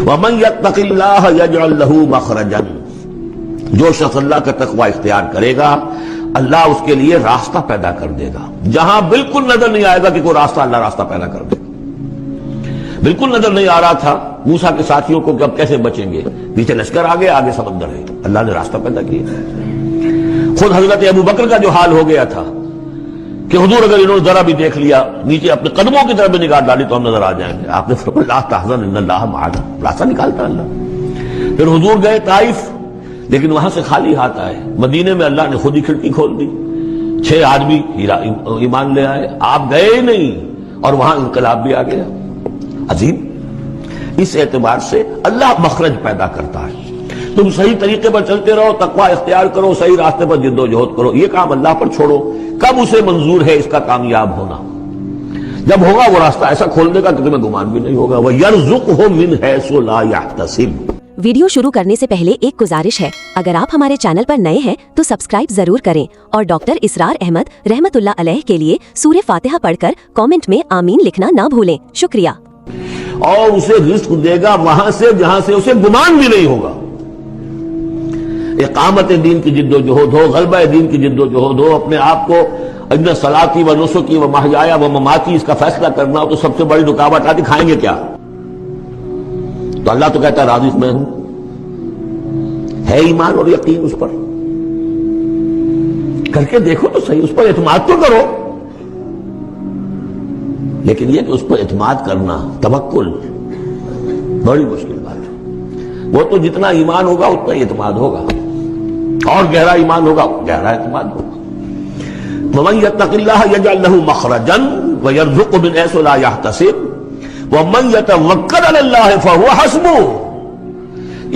وَمَن يَتَّقِ اللَّهَ يَجْعَل لَّهُ مَخْرَجًا، جو شخص اللہ کا تقوی اختیار کرے گا اللہ اس کے لیے راستہ پیدا کر دے گا، جہاں بالکل نظر نہیں آئے گا کہ کوئی راستہ، اللہ راستہ پیدا کر دے گا۔ بالکل نظر نہیں آ رہا تھا موسیٰ کے ساتھیوں کو کہ اب کیسے بچیں گے، پیچھے لشکر آگے، آگے سمندر ہے، اللہ نے راستہ پیدا کیا۔ خود حضرت ابو بکر کا جو حال ہو گیا تھا کہ حضور اگر انہوں نے ذرا بھی دیکھ لیا، نیچے اپنے قدموں کی طرف بھی نگاہ ڈالی تو ہم نظر آ جائیں گے، آپ نے فرمایا لا تحزن ان اللہ معنا، راستہ نکالتا اللہ۔ پھر حضور گئے طائف، لیکن وہاں سے خالی ہاتھ آئے، مدینے میں اللہ نے خود ہی کھڑکی کھول دی، 6 آدمی ایمان لے آئے، آپ گئے ہی نہیں اور وہاں انقلاب بھی آ گیا۔ عظیم، اس اعتبار سے اللہ مخرج پیدا کرتا ہے۔ تم صحیح طریقے پر چلتے رہو، تقوی اختیار کرو، صحیح راستے پر جد و جہد کرو، یہ کام اللہ پر چھوڑو۔ کب اسے منظور ہے اس کا کامیاب ہونا؟ جب ہوگا وہ راستہ ایسا کھول دے گا کہ تمہیں گمان بھی نہیں ہوگا۔ وَيَرْزُقْهُ مِنْ حَيْثُ لَا يَحْتَسِبُ۔ ویڈیو شروع کرنے سے پہلے ایک گزارش ہے، اگر آپ ہمارے چینل پر نئے ہیں تو سبسکرائب ضرور کریں اور ڈاکٹر اسرار احمد رحمت اللہ علیہ کے لیے سورہ فاتحہ پڑھ کر کامنٹ میں آمین لکھنا نہ بھولیں۔ شکریہ۔ اور اسے رزق دے گا وہاں سے جہاں سے اسے گمان بھی نہیں ہوگا۔ اقامت دین کی جد و جہد ہو، غلبہ دین کی جد و جہد ہو، اپنے آپ کو ان صلاتی و نسکی و محیایا و مماتی اس کا فیصلہ کرنا ہو تو سب سے بڑی رکاوٹ آتی، کھائیں گے کیا؟ تو اللہ تو کہتا ہے راضی میں ہوں، ہے ایمان اور یقین اس پر، کر کے دیکھو تو صحیح، اس پر اعتماد تو کرو۔ لیکن یہ کہ اس پر اعتماد کرنا، توکل، بڑی مشکل بات ہے۔ وہ تو جتنا ایمان ہوگا اتنا اعتماد ہوگا، اور گہرا ایمان ہوگا گہرا اعتماد ہوگا۔ وَمَن يَتَّقِ اللَّهَ يَجْعَل لَّهُ مَخْرَجًا وَيَرْزُقْهُ مِنْ حَيْثُ لَا يَحْتَسِبُ وَمَن يَتَوَكَّلْ عَلَى اللَّه فَهُوَ حَسْبُهُ۔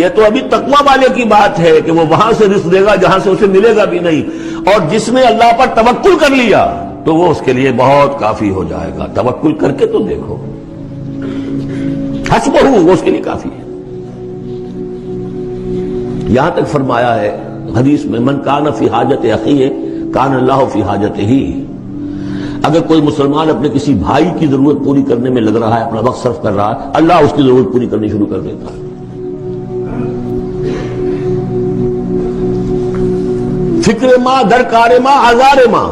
یہ تو ابھی تقوی والے کی بات ہے کہ وہ وہاں سے رزق دے گا جہاں سے اسے ملے گا بھی نہیں، اور جس نے اللہ پر توکل کر لیا تو وہ اس کے لیے بہت کافی ہو جائے گا۔ توکل کر کے تو دیکھو، حسبہ، وہ اس کے لیے کافی ہے۔ یہاں تک فرمایا ہے حدیث میں من کان فی حاجت اخیہ کان اللہ فی حاجتہ، اگر کوئی مسلمان اپنے کسی بھائی کی ضرورت پوری کرنے میں لگ رہا ہے، اپنا وقت صرف کر رہا ہے، اللہ اس کی ضرورت پوری کرنی شروع کر دیتا ہے۔ فکر ماں در کار ماں آزار ماں،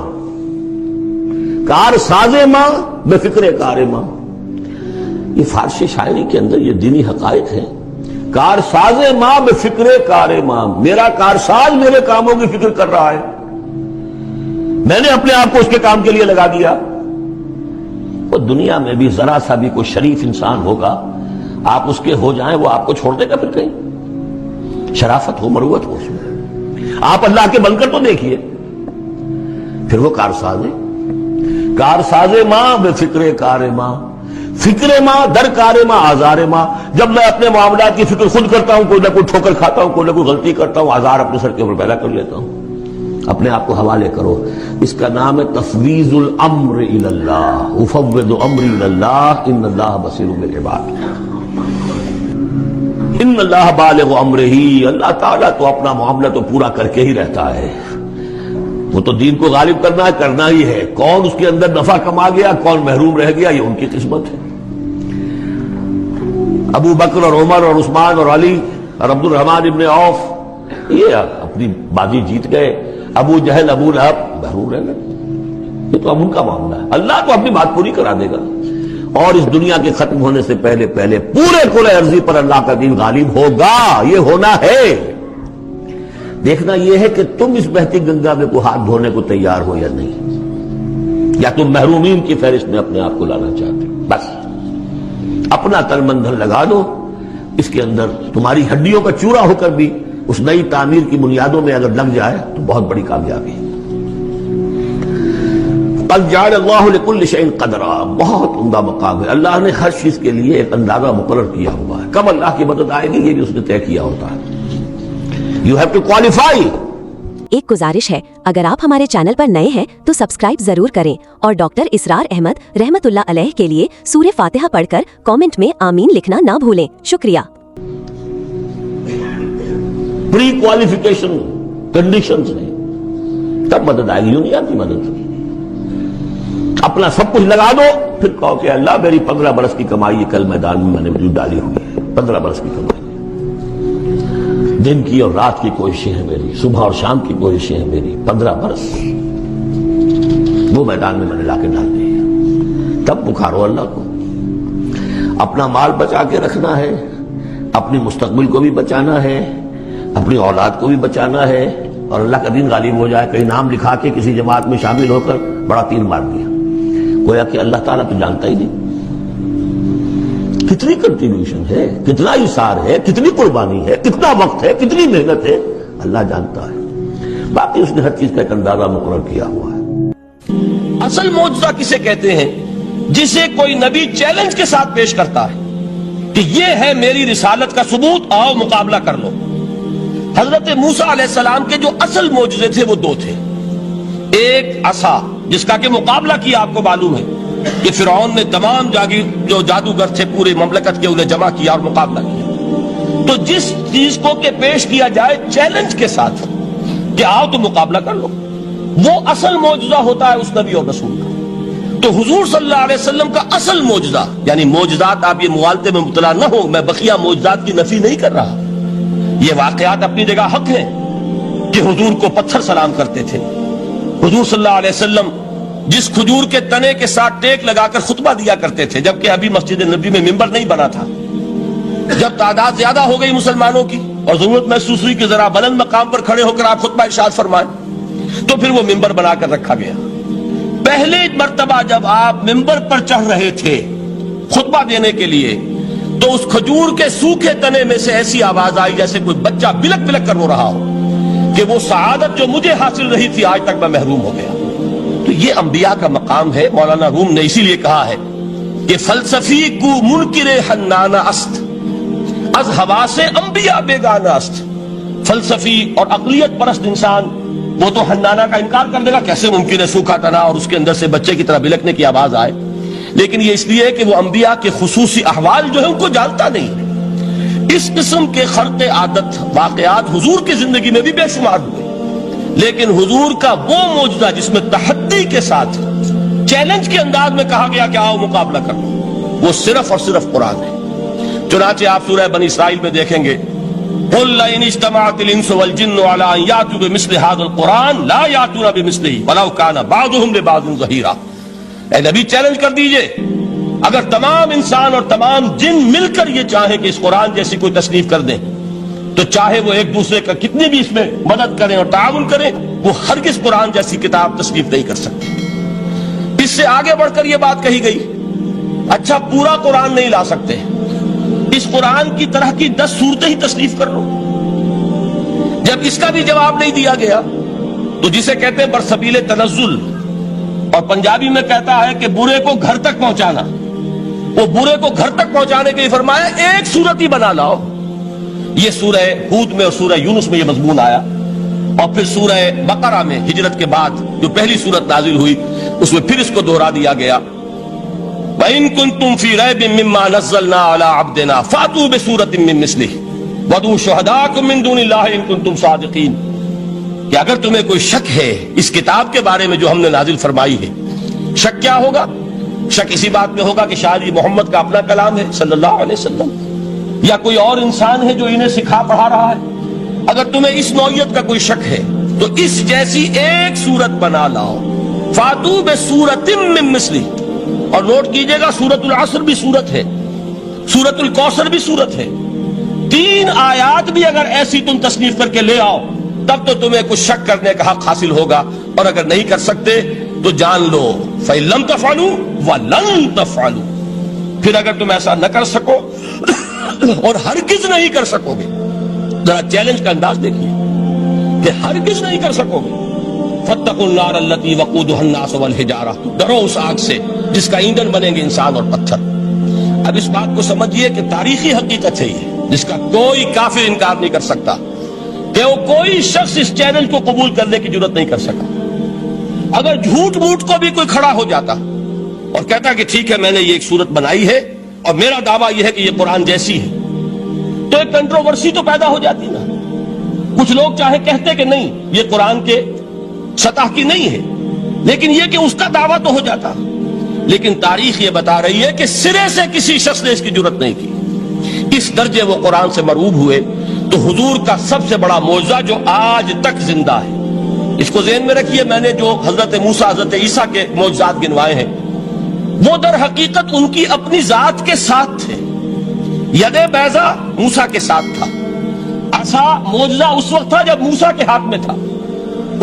کار ساز ماں بے فکر کار ماں، یہ فارسی شاعری کے اندر یہ دینی حقائق ہیں۔ کار ساز ماں بے فکر کار ماں، میرا کار ساز میرے کاموں کی فکر کر رہا ہے، میں نے اپنے آپ کو اس کے کام کے لیے لگا دیا۔ وہ دنیا میں بھی ذرا سا بھی کوئی شریف انسان ہوگا، آپ اس کے ہو جائیں وہ آپ کو چھوڑ دے گا پھر کہیں؟ شرافت ہو، مروت ہو اس میں، آپ اللہ کے بن کر تو دیکھیے۔ پھر وہ کارساز ہے، کارساز ماں بے فکر کار ماں، فکر ماں در کار ماں آزار ماں۔ جب میں اپنے معاملات کی فکر خود کرتا ہوں، کوئی نہ کوئی ٹھوکر کھاتا ہوں، کوئی نہ کوئی غلطی کرتا ہوں، آزار اپنے سر کے اوپر پیدا کر لیتا ہوں۔ اپنے آپ کو حوالے کرو، اس کا نام ہے تفویض الامر الی اللہ، افوض امری الی اللہ ان اللہ بصیر بالعباد۔ ان اللہ بالغ امرہ، اللہ تعالیٰ تو اپنا معاملہ تو پورا کر کے ہی رہتا ہے، وہ تو دین کو غالب کرنا ہے، کرنا ہی ہے۔ کون اس کے اندر نفع کما گیا، کون محروم رہ گیا، یہ ان کی قسمت ہے۔ ابو بکر اور عمر اور عثمان اور علی اور عبد الرحمن ابن عوف یہ اپنی بازی جیت گئے، ابو جہل ابو لہب محروم رہ گئے۔ یہ تو اب ان کا معاملہ ہے، اللہ تو اپنی بات پوری کرا دے گا، اور اس دنیا کے ختم ہونے سے پہلے پہلے پورے کل ارضی پر اللہ کا دین غالب ہوگا، یہ ہونا ہے۔ دیکھنا یہ ہے کہ تم اس بہتی گنگا میں کو ہاتھ دھونے کو تیار ہو یا نہیں، یا تم محرومین کی فہرست میں اپنے آپ کو لانا چاہتے ہو۔ بس اپنا تل مندھن لگا دو، اس کے اندر تمہاری ہڈیوں کا چورا ہو کر بھی اس نئی تعمیر کی بنیادوں میں اگر لگ جائے تو بہت بڑی کامیابی ہے۔ قد جعل اللہ لکل شیء قدرا، بہت عمدہ مقام ہے، اللہ نے ہر چیز کے لیے ایک اندازہ مقرر کیا ہوا ہے، کب اللہ کی مدد آئے گی یہ بھی اس نے طے کیا ہوتا ہے۔ You have to qualify۔ ایک گزارش ہے، اگر آپ ہمارے چینل پر نئے ہیں تو سبسکرائب ضرور کریں اور ڈاکٹر اسرار احمد رحمت اللہ علیہ کے لیے سورہ فاتحہ پڑھ کر کامنٹ میں آمین لکھنا نہ بھولیں۔ شکریہ۔ پری کوالیفیکیشن کنڈیشنز ہیں، تب مدد آئے گی، یوں نہیں آتی مدد۔ اپنا سب کچھ لگا دو، پھر کہو کہ اللہ میری 15 برس کی کمائی کل میدان میں میں نے وجود ڈالی ہوئی ہے۔ 15 برس کی کمائی ہے. دن کی اور رات کی کوششیں ہیں میری, صبح اور شام کی کوششیں ہیں میری, 15 برس وہ میدان میں نے لا کے ڈال دی. تب پکارو اللہ کو. اپنا مال بچا کے رکھنا ہے, اپنی مستقبل کو بھی بچانا ہے, اپنی اولاد کو بھی بچانا ہے, اور اللہ کا دین غالب ہو جائے. کہیں نام لکھا کے کسی جماعت میں شامل ہو کر بڑا تیر مار دیا, گویا کہ اللہ تعالیٰ تو جانتا ہی نہیں. کتنی کنٹریبیوشن ہے, کتنا اثار ہے, کتنی قربانی ہے, کتنا وقت ہے, کتنی محنت ہے, اللہ جانتا ہے. باقی اس نے ہر چیز کا ایک اندازہ مقرر کیا ہوا ہے. اصل معجزہ کسے کہتے ہیں؟ جسے کوئی نبی چیلنج کے ساتھ پیش کرتا ہے کہ یہ ہے میری رسالت کا ثبوت, آؤ مقابلہ کر لو. حضرت موسیٰ علیہ السلام کے جو اصل معجزے تھے وہ 2 تھے. ایک عصا جس کا کہ مقابلہ کیا, آپ کو معلوم ہے کہ فرعون نے تمام جو جادوگر تھے پورے مملکت کے انہیں جمع کیا اور مقابلہ کیا. تو جس چیز کو کہ پیش کیا جائے چیلنج کے ساتھ کہ آؤ تو مقابلہ کر لو, وہ اصل معجزہ ہوتا ہے اس نبی اور رسول کا. تو حضور صلی اللہ علیہ وسلم کا اصل معجزہ, یعنی معجزات, آپ یہ موالتے میں مبتلا نہ ہو, میں بقیہ معجزات کی نفی نہیں کر رہا, یہ واقعات اپنی جگہ حق ہیں کہ حضور کو پتھر سلام کرتے تھے. حضور صلی اللہ علیہ وسلم جس کھجور کے تنے کے ساتھ ٹیک لگا کر خطبہ دیا کرتے تھے, جبکہ ابھی مسجد نبی میں ممبر نہیں بنا تھا. جب تعداد زیادہ ہو گئی مسلمانوں کی اور ضرورت محسوس ہوئی کہ ذرا بلند مقام پر کھڑے ہو کر آپ خطبہ ارشاد فرمائیں, تو پھر وہ ممبر بنا کر رکھا گیا. پہلے مرتبہ جب آپ ممبر پر چڑھ رہے تھے خطبہ دینے کے لیے, تو اس کھجور کے سوکھے تنے میں سے ایسی آواز آئی جیسے کوئی بچہ بلک بلک کر رو رہا ہو کہ وہ سعادت جو مجھے حاصل رہی تھی آج تک میں محروم ہو گیا. تو یہ انبیاء کا مقام ہے. مولانا روم نے اسی لیے کہا ہے کہ فلسفی کو منکر حنانہ است, از حواس انبیاء بیگانہ است. فلسفی اور عقلیت پرست انسان وہ تو حنانہ کا انکار کر دے گا, کیسے ممکن ہے سوکھا تنا اور اس کے اندر سے بچے کی طرح بلکنے کی آواز آئے. لیکن یہ اس لیے کہ وہ انبیاء کے خصوصی احوال جو ہے ان کو جانتا نہیں. اس قسم کے خرق عادت واقعات حضور کی زندگی میں بھی بے شمار ہوئے, لیکن حضور کا وہ معجزہ جس میں تحدی کے ساتھ چیلنج کے انداز میں کہا گیا کہ آؤ مقابلہ کرو, وہ صرف اور صرف قرآن ہے. چنانچہ آپ سورہ بنی اسرائیل میں دیکھیں گے, قُلْ لَئِنِ اجْتَمَعَتِ الْإِنسُ وَالْجِنُّ عَلَىٰ أَن يَأْتُوا بِمِثْلِ هَٰذَا الْقُرْآنِ لَا يَأْتُونَ بِمِثْلِهِ وَلَوْ كَانَ بَعْضُهُمْ لِبَعْضٍ ظَهِيرًا. اے نبی چیلنج کر دیجئے, اگر تمام انسان اور تمام جن مل کر یہ چاہیں کہ اس قرآن جیسی کوئی تصنیف کر دیں, تو چاہے وہ ایک دوسرے کا کتنی بھی اس میں مدد کریں اور تعاون کریں, وہ ہرگز قرآن جیسی کتاب تصنیف نہیں کر سکتے. اس سے آگے بڑھ کر یہ بات کہی گئی, اچھا پورا قرآن نہیں لا سکتے, اس قرآن کی طرح کی 10 صورتیں ہی تصنیف کر لو. جب اس کا بھی جواب نہیں دیا گیا تو جسے کہتے ہیں برسبیل تنزل, اور پنجابی میں کہتا ہے کہ برے کو گھر تک پہنچانا, وہ برے کو گھر تک پہنچانے کے لیے فرمایا ایک صورت ہی بنا لاؤ. یہ سورہ ہود میں اور سورہ یونس میں یہ مضمون آیا, اور پھر سورہ بقرہ میں ہجرت کے بعد جو پہلی سورت نازل ہوئی اس میں پھر اس کو دوہرا دیا گیا, وَإِن كُنتُمْ فِي رَيْبٍ مِّمَّا نَزَّلْنَا عَلَىٰ عَبْدِنَا فَأْتُوا بِسُورَةٍ مِّن مِّثْلِهِ وَادْعُوا شُهَدَاءَكُم مِّن دُونِ اللَّهِ إِن كُنتُمْ صَادِقِينَ. کہ اگر تمہیں کوئی شک ہے اس کتاب کے بارے میں جو ہم نے نازل فرمائی ہے, شک کیا ہوگا؟ شک اسی بات میں ہوگا کہ شاید یہ محمد کا اپنا کلام ہے صلی اللہ علیہ وسلم, یا کوئی اور انسان ہے جو انہیں سکھا پڑھا رہا ہے. اگر تمہیں اس نوعیت کا کوئی شک ہے تو اس جیسی ایک صورت بنا لاؤ. فاتو بسورۃ من مثلہ, اور نوٹ کیجئے گا سورۃ العصر بھی صورت ہے, سورۃ الکوثر بھی صورت ہے. 3 آیات بھی اگر ایسی تم تصنیف کر کے لے آؤ تب تو تمہیں کچھ شک کرنے کا حق حاصل ہوگا, اور اگر نہیں کر سکتے تو جان لو فَإِن لَمْ تَفْعَلُوا وَلَن تَفْعَلُوا. پھر اگر تم ایسا نہ کر سکو اور ہرگز نہیں کر سکو گے, ذرا چیلنج کا انداز دیکھیے کہ ہرگز نہیں کر سکو گے, فَاتَّقُوا النَّارَ الَّتِي وَقُودُهَا النَّاسُ وَالْحِجَارَةُ, ڈرو اس آگ سے جس کا ایندھن بنیں گے انسان اور پتھر. اب اس بات کو سمجھیے کہ تاریخی حقیقت ہے یہ, جس کا کوئی کافر انکار نہیں کر سکتا, کہ وہ کوئی شخص اس چیلنج کو قبول کرنے کی جرات نہیں کر سکا. اگر جھوٹ موٹ کو بھی کوئی کھڑا ہو جاتا اور کہتا کہ ٹھیک ہے میں نے یہ ایک صورت بنائی ہے اور میرا دعویٰ یہ ہے کہ یہ قرآن جیسی ہے, تو ایک کنٹروورسی تو پیدا ہو جاتی نا. کچھ لوگ چاہے کہتے کہ نہیں یہ قرآن کے سطح کی نہیں ہے, لیکن یہ کہ اس کا دعویٰ تو ہو جاتا. لیکن تاریخ یہ بتا رہی ہے کہ سرے سے کسی شخص نے اس کی جرات نہیں کی. اس درجے وہ قرآن سے مرعوب ہوئے تو حضور کا سب سے بڑا معجزہ جو آج تک زندہ ہے، اس کو ذہن میں رکھیے، میں نے جو حضرت موسیٰ حضرت عیسیٰ کے معجزات گنوائے ہیں وہ در حقیقت ان کی اپنی ذات کے ساتھ تھے۔ ید بیضا موسیٰ کے ساتھ تھا، عصا معجزہ اس وقت تھا جب موسیٰ کے ہاتھ میں تھا،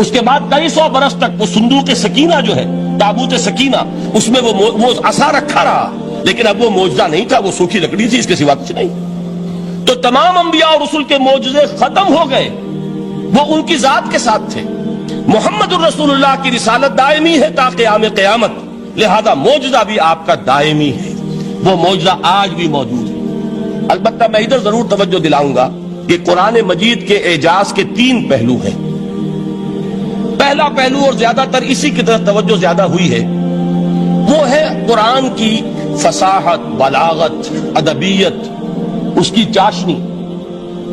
اس کے بعد کئی سو برس تک وہ صندوق سکینہ جو ہے، تابوت سکینہ، اس میں وہ عصا رکھا رہا، لیکن اب وہ معجزہ نہیں تھا، وہ سوکھی لکڑی تھی، اس کے سوا کچھ نہیں۔ تو تمام انبیاء اور رسول کے معجزے ختم ہو گئے، وہ ان کی ذات کے ساتھ تھے۔ محمد الرسول اللہ کی رسالت دائمی ہے تا قیام قیامت، لہذا معجزہ بھی آپ کا دائمی ہے، وہ معجزہ آج بھی موجود ہے۔ البتہ میں ادھر ضرور توجہ دلاؤں گا کہ قرآن مجید کے اعجاز کے 3 پہلو ہیں۔ پہلا پہلو، اور زیادہ تر اسی کی طرف توجہ زیادہ ہوئی ہے، وہ ہے قرآن کی فصاحت، بلاغت، ادبیت، اس کی چاشنی۔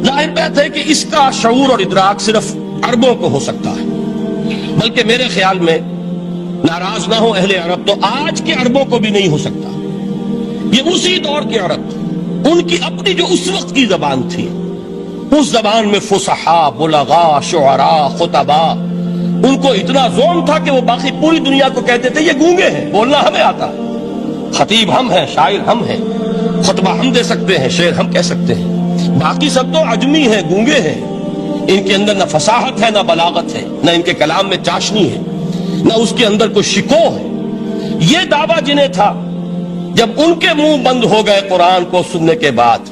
ظاہر بات ہے کہ اس کا شعور اور ادراک صرف عربوں کو ہو سکتا ہے، بلکہ میرے خیال میں ناراض نہ ہو اہل عرب تو آج کے عربوں کو بھی نہیں ہو سکتا۔ یہ اسی دور کے عرب، ان کی اپنی جو اس وقت کی زبان تھی، اس زبان میں فصحاء، بلغاء، شعراء، خطباء، ان کو اتنا ذوق تھا کہ وہ باقی پوری دنیا کو کہتے تھے یہ گونگے ہیں، بولنا ہمیں آتا ہے، خطیب ہم ہیں، شاعر ہم ہیں، خطبہ ہم دے سکتے ہیں، شعر ہم کہہ سکتے ہیں، باقی سب تو عجمی ہیں، گونگے ہیں، ان کے اندر نہ فصاحت ہے، نہ بلاغت ہے، نہ ان کے کلام میں چاشنی ہے، نہ اس کے اندر کوئی شکو ہے۔ یہ دعویٰ جنہیں تھا، جب ان کے منہ بند ہو گئے قرآن کو سننے کے بعد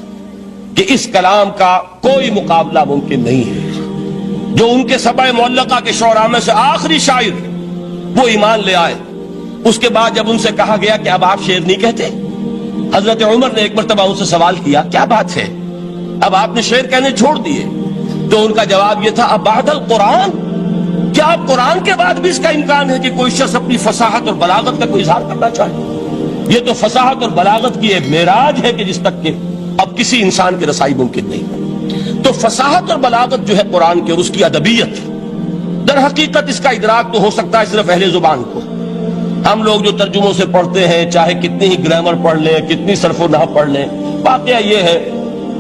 کہ اس کلام کا کوئی مقابلہ ممکن نہیں ہے، جو ان کے سبع معلقہ کے شعراء میں سے آخری شاعر وہ ایمان لے آئے، اس کے بعد جب ان سے کہا گیا کہ اب آپ شعر نہیں کہتے، حضرت عمر نے ایک مرتبہ ان سے سوال کیا کیا بات ہے، اب آپ نے شعر کہنے چھوڑ دیے؟ تو ان کا جواب یہ تھا، اب بعد القرآن، کیا اب قرآن کے بعد بھی اس کا امکان ہے کہ کوئی شخص اپنی فصاحت اور بلاغت کا کوئی اظہار کرنا چاہے؟ یہ تو فصاحت اور بلاغت کی ایک معراج ہے کہ جس تک کہ اب کسی انسان کی رسائی ممکن نہیں۔ تو فصاحت اور بلاغت جو ہے قرآن کی اور اس کی ادبیت، در حقیقت اس کا ادراک تو ہو سکتا ہے صرف اہل زبان کو۔ ہم لوگ جو ترجموں سے پڑھتے ہیں، چاہے کتنی ہی گرامر پڑھ لیں، کتنی صرف و نحو پڑھ لیں، واقعہ یہ ہے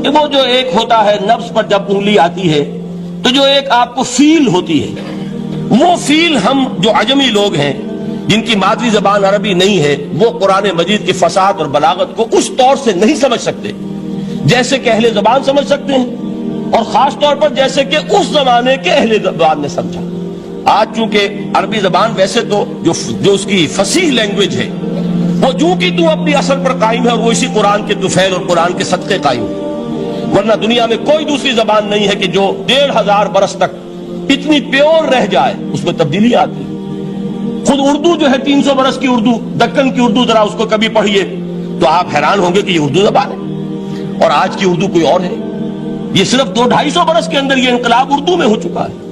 کہ وہ جو ایک ہوتا ہے نفس پر جب انگلی آتی ہے تو جو ایک آپ کو فیل ہوتی ہے، وہ فیل ہم جو عجمی لوگ ہیں جن کی مادری زبان عربی نہیں ہے، وہ قرآن مجید کی فصاحت اور بلاغت کو اس طور سے نہیں سمجھ سکتے جیسے کہ اہل زبان سمجھ سکتے ہیں، اور خاص طور پر جیسے کہ اس زمانے کے اہل زبان نے سمجھا۔ آج چونکہ عربی زبان ویسے تو جو اس کی فصیح لینگویج ہے وہ جو کی تو اپنی اصل پر قائم ہے، اور وہ اسی قرآن کے طفیل اور قرآن کے صدقے قائم ہے، ورنہ دنیا میں کوئی دوسری زبان نہیں ہے کہ جو 1500 برس تک اتنی پیور رہ جائے، اس میں تبدیلی آتی ہے۔ خود اردو جو ہے 300 برس کی اردو، دکن کی اردو، ذرا اس کو کبھی پڑھیے تو آپ حیران ہوں گے کہ یہ اردو زبان ہے اور آج کی اردو کوئی اور ہے۔ یہ صرف 200-250 برس کے اندر یہ انقلاب اردو میں ہو چکا ہے۔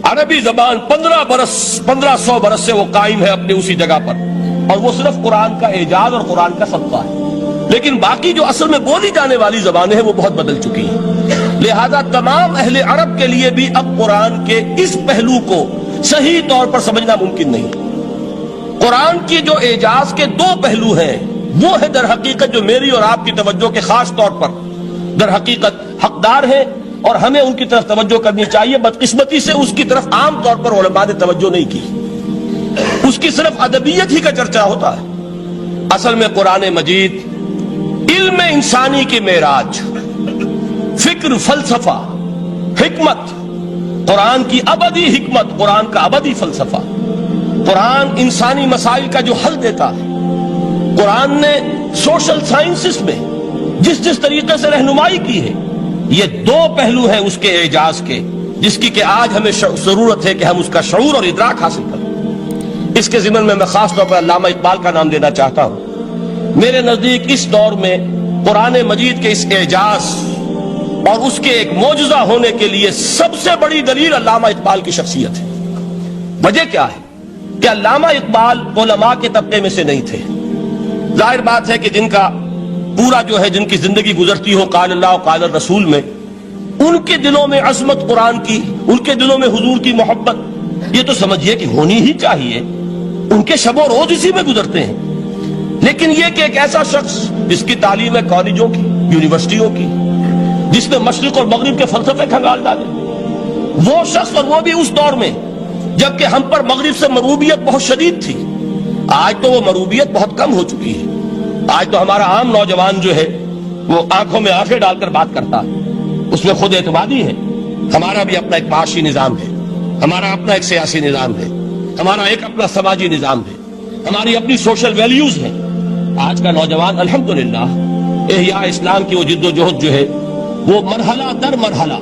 عربی زبان 1500 برس سے وہ قائم ہے اپنے اسی جگہ پر، اور وہ صرف قرآن کا اعجاز اور قرآن کا صدقہ ہے، لیکن باقی جو اصل میں بولی جانے والی زبانیں ہیں وہ بہت بدل چکی ہیں۔ لہذا تمام اہل عرب کے لیے بھی اب قرآن کے اس پہلو کو صحیح طور پر سمجھنا ممکن نہیں۔ قرآن کی جو اعجاز کے 2 پہلو ہیں، وہ ہے در حقیقت جو میری اور آپ کی توجہ کے خاص طور پر در حقیقت حقدار ہیں، اور ہمیں ان کی طرف توجہ کرنی چاہیے۔ بدقسمتی سے اس کی طرف عام طور پر علماء نے توجہ نہیں کی، اس کی صرف ادبیت ہی کا چرچا ہوتا ہے۔ اصل میں قرآن مجید علم انسانی کی معراج، فکر، فلسفہ، حکمت، قرآن کی ابدی حکمت، قرآن کا ابدی فلسفہ، قرآن انسانی مسائل کا جو حل دیتا ہے، قرآن نے سوشل سائنسز میں جس طریقے سے رہنمائی کی ہے، یہ 2 پہلو ہیں اس کے اعجاز کے، جس کی کہ آج ہمیں ضرورت ہے کہ ہم اس کا شعور اور ادراک حاصل کریں۔ اس کے ضمن میں خاص طور پر علامہ اقبال کا نام لینا چاہتا ہوں۔ میرے نزدیک اس دور میں قرآن مجید کے اس اعجاز اور اس کے ایک معجزہ ہونے کے لیے سب سے بڑی دلیل علامہ اقبال کی شخصیت ہے۔ وجہ کیا ہے کہ علامہ اقبال علماء کے طبقے میں سے نہیں تھے۔ ظاہر بات ہے کہ جن کا پورا جو ہے جن کی زندگی گزرتی ہو قال اللہ و قال الرسول میں، ان کے دلوں میں عظمت قرآن کی، ان کے دلوں میں حضور کی محبت، یہ تو سمجھیے کہ ہونی ہی چاہیے، ان کے شب و روز اسی میں گزرتے ہیں۔ لیکن یہ کہ ایک ایسا شخص جس کی تعلیم ہے کالجوں کی، یونیورسٹیوں کی، جس نے مشرق اور مغرب کے فلسفے کھنگال ڈالے، وہ شخص، اور وہ بھی اس دور میں جبکہ ہم پر مغرب سے مروبیت بہت شدید تھی. آج تو وہ مروبیت بہت کم ہو چکی ہے. آج تو ہمارا عام نوجوان جو ہے وہ آنکھوں میں آنکھیں ڈال کر بات کرتا ہے، اس میں خود اعتمادی ہے. ہمارا بھی اپنا ایک معاشی نظام ہے، ہمارا اپنا ایک سیاسی نظام ہے، ہمارا ایک اپنا سماجی نظام ہے، ہماری اپنی سوشل ویلیوز ہیں. آج کا نوجوان الحمدللہ احیاء اسلام کی وہ جد و جہد جو ہے وہ مرحلہ در مرحلہ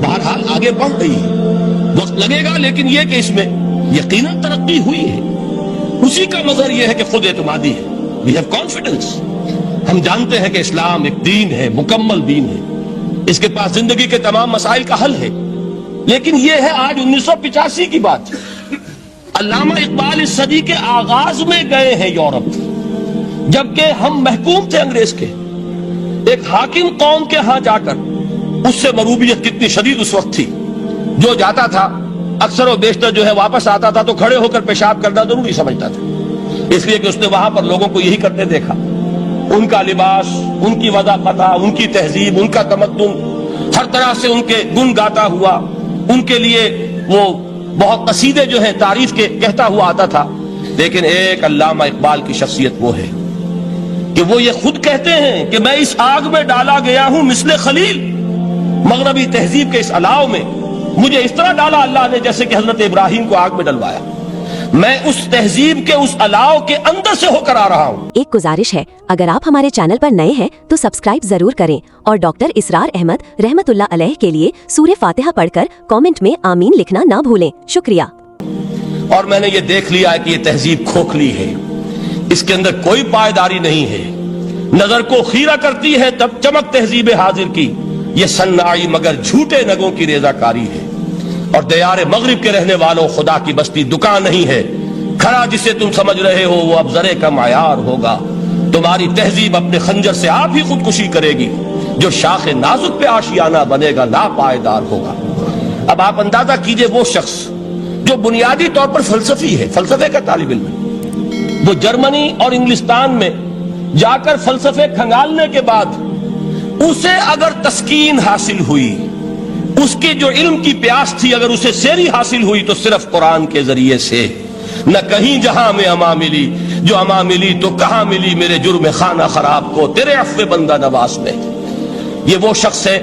بہرحال آگے بڑھ رہی ہے. وقت لگے گا لیکن یہ کہ اس میں یقیناً ترقی ہوئی ہے. اسی کا مظہر یہ ہے کہ خود اعتمادی ہے. We have confidence. ہم جانتے ہیں کہ اسلام ایک دین ہے، مکمل دین ہے، اس کے پاس زندگی کے تمام مسائل کا حل ہے. لیکن یہ ہے آج 1985 کی بات. علامہ اقبال اس صدی کے آغاز میں گئے ہیں یورپ، جبکہ ہم محکوم تھے انگریز کے. ایک حاکم قوم کے ہاں جا کر، اس سے مروبیت کتنی شدید اس وقت تھی، جو جاتا تھا اکثر و بیشتر جو ہے واپس آتا تھا تو کھڑے ہو کر پیشاب کرنا ضروری سمجھتا تھا، اس لیے کہ اس نے وہاں پر لوگوں کو یہی کرتے دیکھا. ان کا لباس، ان کی وضاحت، ان کی تہذیب، ان کا تمدن، ہر طرح سے ان کے گن گاتا ہوا، ان کے لیے وہ بہت قصیدے جو ہیں تعریف کے کہتا ہوا آتا تھا. لیکن ایک علامہ اقبال کی شخصیت وہ ہے کہ وہ یہ خود کہتے ہیں کہ میں اس آگ میں ڈالا گیا ہوں مثل خلیل. مغربی تہذیب کے اس الاؤ میں مجھے اس طرح ڈالا اللہ نے جیسے کہ حضرت ابراہیم کو آگ میں ڈلوایا. میں اس تہذیب کے اس الاؤ کے اندر سے ہو کر آ رہا ہوں. ایک گزارش ہے، اگر آپ ہمارے چینل پر نئے ہیں تو سبسکرائب ضرور کریں اور ڈاکٹر اسرار احمد رحمت اللہ علیہ کے لیے سورہ فاتحہ پڑھ کر کامنٹ میں آمین لکھنا نہ بھولیں. شکریہ. اور میں نے یہ دیکھ لیا ہے کہ یہ تہذیب کھوکھلی ہے، اس کے اندر کوئی پائیداری نہیں ہے. نظر کو خیرہ کرتی ہے تب چمک تہذیب حاضر کی، یہ صناعی مگر جھوٹے نگوں کی ریزہ کاری ہے. اور دیار مغرب کے رہنے والوں، خدا کی بستی دکان نہیں ہے. کھڑا جسے تم سمجھ رہے ہو وہ اب ذرے کا معیار ہوگا. تمہاری تہذیب اپنے خنجر سے آپ ہی خودکشی کرے گی. جو شاخ نازک پہ آشیانہ بنے گا لا پائیدار ہوگا. اب آپ اندازہ کیجئے وہ شخص جو بنیادی طور پر فلسفی ہے، فلسفے کا طالب علم ہے، وہ جرمنی اور انگلستان میں جا کر فلسفے کھنگالنے کے بعد اسے اگر تسکین حاصل ہوئی، اس کی جو علم کی پیاس تھی اگر اسے سیری حاصل ہوئی تو صرف قرآن کے ذریعے سے. نہ کہیں جہاں میں اما ملی، جو اما ملی تو کہاں ملی میرے جرم خانہ خراب کو تیرے عفو بندہ نواز میں. یہ وہ شخص ہے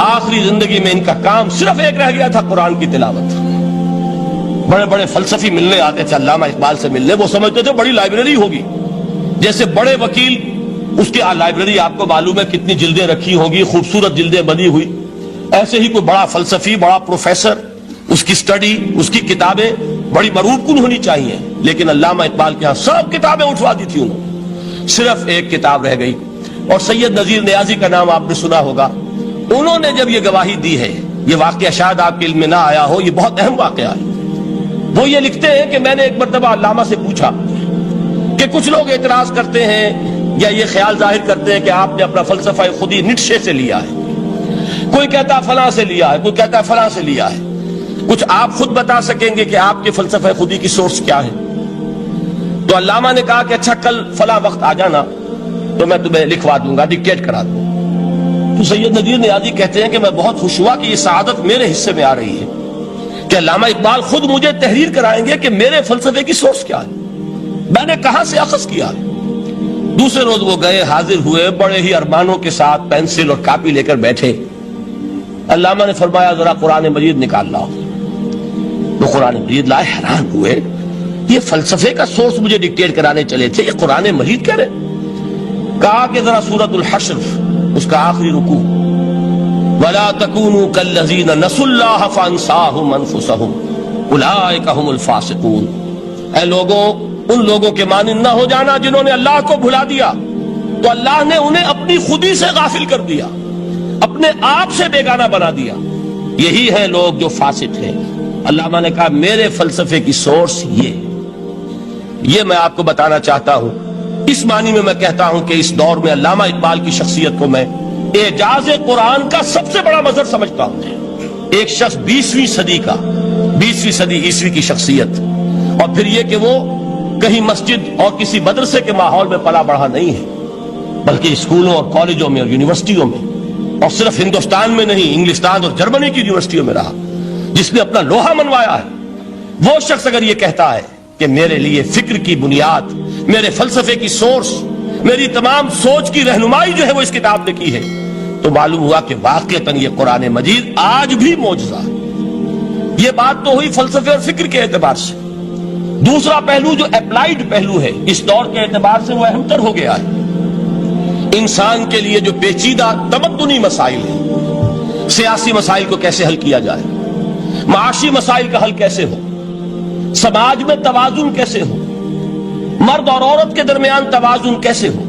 آخری زندگی میں ان کا کام صرف ایک رہ گیا تھا، قرآن کی تلاوت. بڑے بڑے فلسفی ملنے آتے تھے علامہ اقبال سے ملنے، وہ سمجھتے تھے بڑی لائبریری ہوگی، جیسے بڑے وکیل اس کی لائبریری آپ کو معلوم ہے کتنی جلدیں رکھی ہوں گی، خوبصورت جلدیں بنی ہوئی، ایسے ہی کوئی بڑا فلسفی، بڑا پروفیسر، اس کی سٹڈی، اس کی کتابیں بڑی مروب کن ہونی چاہیے. لیکن علامہ اقبال کے ہاں سب کتابیں اٹھوا دی تھی انہوں نے، صرف ایک کتاب رہ گئی. اور سید نذیر نیازی کا نام آپ نے سنا ہوگا. انہوں نے جب یہ گواہی دی ہے، یہ واقعہ شاید آپ کے علم میں نہ آیا ہو، یہ بہت اہم واقعہ ہے. وہ یہ لکھتے ہیں کہ میں نے ایک مرتبہ علامہ سے پوچھا کہ کچھ لوگ اعتراض کرتے ہیں یا یہ خیال ظاہر کرتے ہیں کہ آپ نے اپنا فلسفہ خودی نیٹشے سے لیا ہے، کوئی کہتا فلاں سے لیا ہے، کوئی کہتا فلاں سے لیا ہے، کچھ آپ خود بتا سکیں گے کہ آپ کے فلسفہ خودی کی سورس کیا ہے؟ تو علامہ نے کہا کہ اچھا کل فلاں وقت آ جانا تو میں تمہیں لکھوا دوں گا، ڈکٹیٹ کرا دوں. تو سید نذیر نیازی کہتے ہیں کہ میں بہت خوش ہوا کہ یہ سعادت میرے حصے میں آ رہی ہے کہ علامہ اقبال خود مجھے تحریر کرائیں گے کہ میرے فلسفے کی سورس کیا ہے، میں نے کہاں سے اخذ کیا ہے. دوسرے روز وہ گئے، حاضر ہوئے، بڑے ہی ارمانوں کے ساتھ پینسل اور کاپی لے کر بیٹھے. علامہ نے فرمایا ذرا قرآن مجید نکال لاؤ. وہ قرآن مجید لائے، حیران ہوئے، یہ فلسفے کا سورس مجھے ڈکٹیٹ کرانے چلے تھے، یہ قرآن مجید کہہ رہے. کہا کہ ذرا سورۃ الحشر اس کا آخری رکوع، وَلَا تَكُونُوا كَالَّذِينَ نَسُوا اللَّهَ فَأَنسَاهُمْ أَنفُسَهُمْ أُولَٰئِكَ هُمُ الْفَاسِقُونَ. اے لوگوں، ان لوگوں کے مانند نہ ہو جانا جنہوں نے اللہ کو بھلا دیا تو اللہ نے انہیں اپنی خودی سے غافل کر دیا، اپنے آپ سے بیگانہ بنا دیا. یہی ہیں لوگ جو فاسق ہیں. علامہ نے کہا میرے فلسفے کی سورس یہ میں آپ کو بتانا چاہتا ہوں. اس معنی میں کہتا ہوں کہ اس دور میں علامہ اقبال کی شخصیت کو میں اعجاز قرآن کا سب سے بڑا مظہر سمجھتا ہوں. ایک شخص 20ویں صدی کا، 20ویں صدی عیسوی کی شخصیت، اور پھر یہ کہ وہ کہیں مسجد اور کسی مدرسے کے ماحول میں پلا بڑھا نہیں ہے. بلکہ اسکولوں اور کالجوں میں اور یونیورسٹیوں میں، اور صرف ہندوستان میں نہیں، انگلستان اور جرمنی کی یونیورسٹیوں میں رہا، جس نے اپنا لوہا منوایا ہے، وہ شخص اگر یہ کہتا ہے کہ میرے لیے فکر کی بنیاد، میرے فلسفے کی سورس، میری تمام سوچ کی رہنمائی جو ہے وہ اس کتاب نے کی ہے، تو معلوم ہوا کہ واقعتاً یہ قرآن مجید آج بھی معجزہ ہے۔ یہ بات تو ہوئی فلسفے اور فکر کے اعتبار سے۔ دوسرا پہلو جو اپلائیڈ پہلو ہے، اس دور کے اعتبار سے وہ اہم تر ہو گیا ہے۔ انسان کے لیے جو پیچیدہ تمدنی مسائل ہیں، سیاسی مسائل کو کیسے حل کیا جائے، معاشی مسائل کا حل کیسے ہو، سماج میں توازن کیسے ہو، مرد اور عورت کے درمیان توازن کیسے ہو،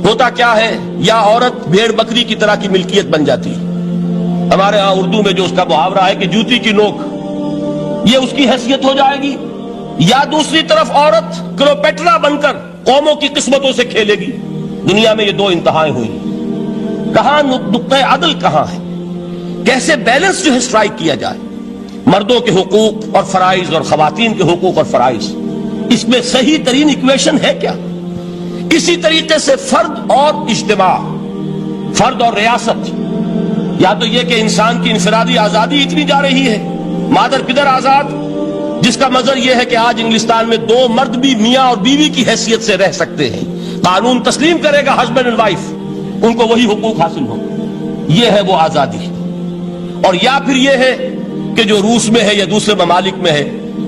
ہوتا کیا ہے، یا عورت بھیڑ بکری کی طرح کی ملکیت بن جاتی ہے۔ ہمارے ہاں اردو میں جو اس کا محاورہ ہے کہ جوتی کی نوک، یہ اس کی حیثیت ہو جائے گی، یا دوسری طرف عورت کلوپیٹرا بن کر قوموں کی قسمتوں سے کھیلے گی۔ دنیا میں یہ دو انتہائیں ہوئی، کہاں نقطہ عدل کہاں ہے، کیسے بیلنس جو ہے اسٹرائک کیا جائے، مردوں کے حقوق اور فرائض اور خواتین کے حقوق اور فرائض، اس میں صحیح ترین ایکویشن ہے کیا؟ اسی طریقے سے فرد اور اجتماع، فرد اور ریاست، یا تو یہ کہ انسان کی انفرادی آزادی اتنی جا رہی ہے، مادر پدر آزاد، جس کا مظہر یہ ہے کہ آج انگلستان میں دو مرد بھی میاں اور بیوی کی حیثیت سے رہ سکتے ہیں، قانون تسلیم کرے گا ہسبینڈ اینڈ وائف، ان کو وہی حقوق حاصل ہو، یہ ہے وہ آزادی۔ اور یا پھر یہ ہے کہ جو روس میں ہے یا دوسرے ممالک میں ہے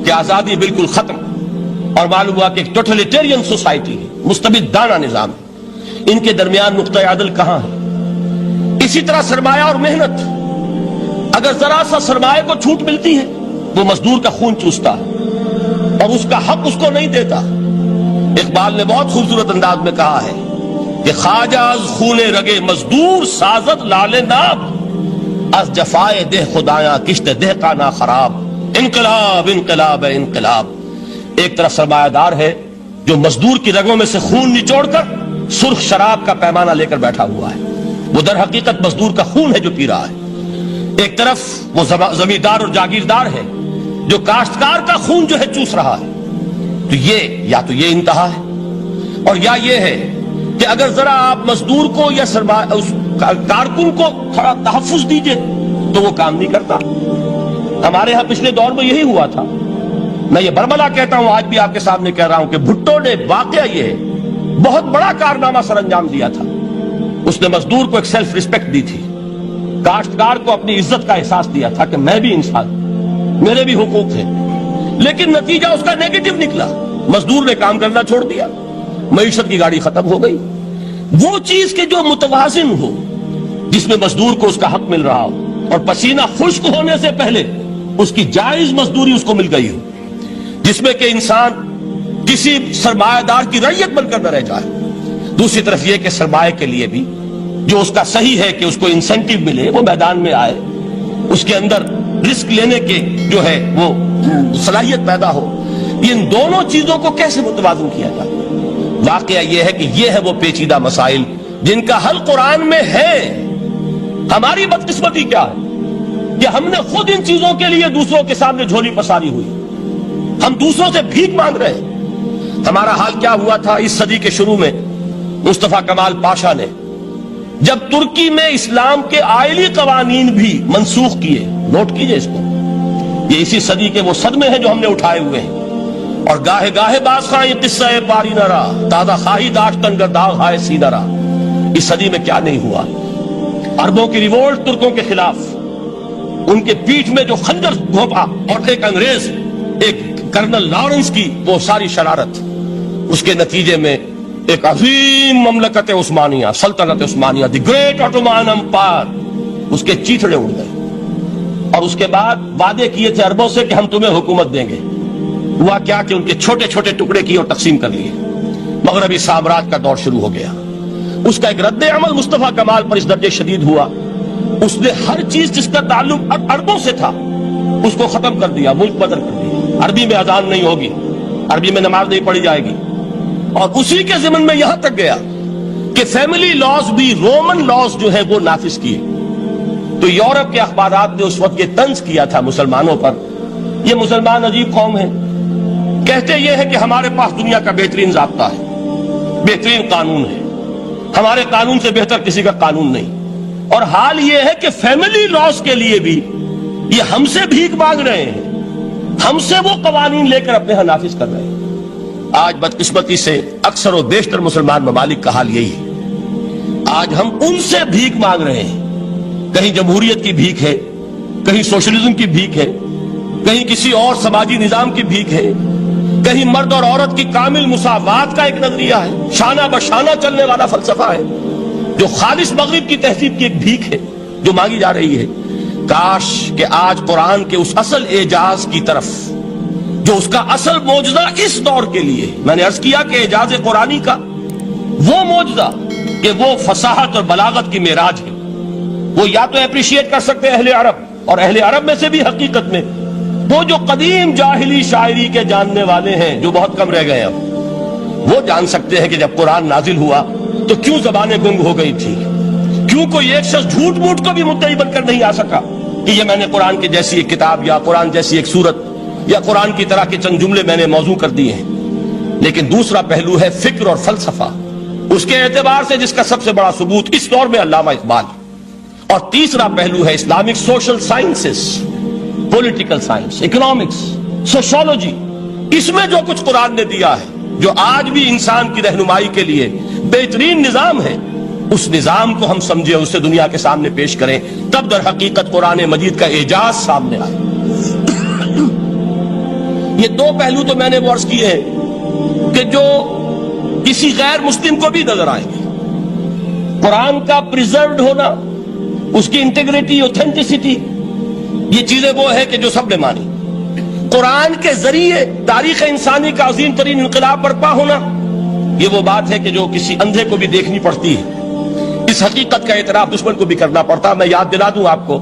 کہ آزادی بالکل ختم، اور معلوم ہوا کہ ایک ٹوٹلیٹیرین سوسائٹی ہے، مستبدانہ نظام، ان کے درمیان نقطہ عدل کہاں ہے؟ اسی طرح سرمایہ اور محنت، اگر ذرا سا سرمایہ کو چھوٹ ملتی ہے، وہ مزدور کا خون چوستا ہے اور اس کا حق اس کو نہیں دیتا۔ اقبال نے بہت خوبصورت انداز میں کہا ہے کہ خواجہ از خون رگے مزدور سازد لال ناب، از جفائے دہ خدایاں کشت دہ کا نا خراب۔ انقلاب انقلاب انقلاب، ایک طرف سرمایہ دار ہے جو مزدور کی رگوں میں سے خون نچوڑ کر سرخ شراب کا پیمانہ لے کر بیٹھا ہوا ہے، وہ در حقیقت مزدور کا خون ہے جو پی رہا ہے۔ ایک طرف وہ زمیندار اور جاگیردار ہے جو کاشتکار کا خون جو ہے چوس رہا ہے۔ تو یہ انتہا ہے، اور یا یہ ہے کہ اگر ذرا آپ مزدور کو یا اس کارکن کو تھوڑا تحفظ دیجئے تو وہ کام نہیں کرتا۔ ہمارے ہاں پچھلے دور میں یہی ہوا تھا۔ میں یہ برملا کہتا ہوں، آج بھی آپ کے سامنے کہہ رہا ہوں کہ بھٹو نے واقعہ یہ ہے بہت بڑا کارنامہ سر انجام دیا تھا۔ اس نے مزدور کو ایک سیلف ریسپیکٹ دی تھی، کاشتکار کو اپنی عزت کا احساس دیا تھا کہ میں بھی انسان، میرے بھی حقوق ہیں، لیکن نتیجہ اس کا نیگیٹو نکلا۔ مزدور نے کام کرنا چھوڑ دیا، معیشت کی گاڑی ختم ہو گئی۔ وہ چیز کہ جو متوازن ہو، جس میں مزدور کو اس کا حق مل رہا ہو اور پسینہ خشک ہونے سے پہلے اس کی جائز مزدوری اس کو مل گئی ہو، جس میں کہ انسان کسی سرمایہ دار کی رعیت بن کر نہ رہ جائے۔ دوسری طرف یہ کہ سرمایہ کے لیے بھی جو اس کا صحیح ہے کہ اس کو انسینٹیو ملے، وہ میدان میں آئے، اس کے اندر رسک لینے کے جو ہے وہ صلاحیت پیدا ہو۔ ان دونوں چیزوں کو کیسے متوازن کیا جائے؟ واقعہ یہ ہے کہ یہ ہے وہ پیچیدہ مسائل جن کا حل قرآن میں ہے۔ ہماری بدقسمتی کیا ہے کہ ہم نے خود ان چیزوں کے لیے دوسروں کے سامنے جھولی پساری ہوئی، ہم دوسروں سے بھیک مانگ رہے ہیں۔ ہمارا حال کیا ہوا تھا اس صدی کے شروع میں؟ مصطفیٰ کمال پاشا نے جب ترکی میں اسلام کے آئلی قوانین بھی منسوخ کیے، نوٹ کیجئے اس کو، یہ اسی صدی کے وہ صدمے ہیں جو ہم نے اٹھائے ہوئے ہیں۔ اور گاہے گاہے باز خواہی قصہ پاری نہ رہا، تازہ خواہی داشتن گرداغ ہائے سی نہ رہا۔ اس صدی میں کیا نہیں ہوا؟ عربوں کی ریوولٹ ترکوں کے خلاف، ان کے پیٹھ میں جو خنجر گھونپا، اور ایک انگریز، ایک کرنل لارنس کی وہ ساری شرارت، اس کے نتیجے میں ایک عظیم مملکت عثمانیہ، سلطنت عثمانیہ، دی گریٹ آٹومان امپائر، اس کے چیتڑے اڑ گئے۔ اور اس کے بعد وعدے کیے تھے عربوں سے کہ ہم تمہیں حکومت دیں گے، ہوا کیا کہ ان کے چھوٹے چھوٹے ٹکڑے کیے اور تقسیم کر لیے۔ مغربی سامراج کا دور شروع ہو گیا۔ اس کا ایک رد عمل مصطفیٰ کمال پر اس درجے شدید ہوا، اس نے ہر چیز جس کا تعلق عربوں سے تھا اس کو ختم کر دیا، ملک بدر کر دیا۔ عربی میں اذان نہیں ہوگی، عربی میں نماز نہیں پڑھی جائے گی، اور اسی کے ضمن میں یہاں تک گیا کہ فیملی لاز بھی رومن لاز جو ہے وہ نافذ کیے۔ تو یورپ کے اخبارات نے اس وقت یہ طنز کیا تھا مسلمانوں پر، یہ مسلمان عجیب قوم ہے، کہتے یہ ہے کہ ہمارے پاس دنیا کا بہترین ضابطہ ہے، بہترین قانون ہے، ہمارے قانون سے بہتر کسی کا قانون نہیں، اور حال یہ ہے کہ فیملی لاز کے لیے بھی یہ ہم سے بھیک مانگ رہے ہیں، ہم سے وہ قوانین لے کر اپنے ہاں نافذ کر رہے ہیں۔ آج بدقسمتی سے اکثر و بیشتر مسلمان ممالک کا حال یہی ہے، آج ہم ان سے بھیک مانگ رہے ہیں، کہیں جمہوریت کی بھیک ہے، کہیں سوشلزم کی بھیک ہے، کہیں کسی اور سماجی نظام کی بھیک ہے، کہیں مرد اور عورت کی کامل مساوات کا ایک نظریہ ہے، شانہ بشانہ چلنے والا فلسفہ ہے، جو خالص مغرب کی تہذیب کی ایک بھیک ہے جو مانگی جا رہی ہے۔ کاش کہ آج قرآن کے اس اصل اعجاز کی طرف، جو اس کا اصل معجزہ اس دور کے لیے، میں نے عرض کیا کہ اعجاز قرآنی کا وہ معجزہ کہ وہ فصاحت اور بلاغت کی معراج ہے، وہ یا تو اپریشیٹ کر سکتے ہیں اہل عرب، اور اہل عرب میں سے بھی حقیقت میں وہ جو قدیم جاہلی شاعری کے جاننے والے ہیں جو بہت کم رہ گئے اب، وہ جان سکتے ہیں کہ جب قرآن نازل ہوا تو کیوں زبانیں گنگ ہو گئی تھی، کیوں کوئی ایک شخص جھوٹ موٹ کو بھی مدعی بن کر نہیں آ سکا کہ یہ میں نے قرآن کی جیسی ایک کتاب یا قرآن جیسی ایک سورت یا قرآن کی طرح کے چند جملے میں نے موضوع کر دیے ہیں۔ لیکن دوسرا پہلو ہے فکر اور فلسفہ، اس کے اعتبار سے جس کا سب سے بڑا ثبوت اس دور میں علامہ اقبال، اور تیسرا پہلو ہے Islamic social sciences, political science, economics, sociology, اس میں جو کچھ قرآن نے دیا ہے، جو آج بھی انسان کی رہنمائی کے لیے بہترین نظام ہے، اس نظام کو ہم سمجھے، اسے دنیا کے سامنے پیش کریں، تب در حقیقت قرآن مجید کا اعجاز سامنے آئے۔ یہ دو پہلو تو میں نے وہ عرض کیے ہیں کہ جو کسی غیر مسلم کو بھی نظر آئیں گے۔ قرآن کا پریزروڈ ہونا، اس کی انٹیگریٹی، اوتھینٹسٹی، یہ چیزیں وہ ہے کہ جو سب نے مانی۔ قرآن کے ذریعے تاریخ انسانی کا عظیم ترین انقلاب برپا ہونا، یہ وہ بات ہے کہ جو کسی اندھے کو بھی دیکھنی پڑتی ہے، اس حقیقت کا اعتراف دشمن کو بھی کرنا پڑتا۔ میں یاد دلا دوں آپ کو،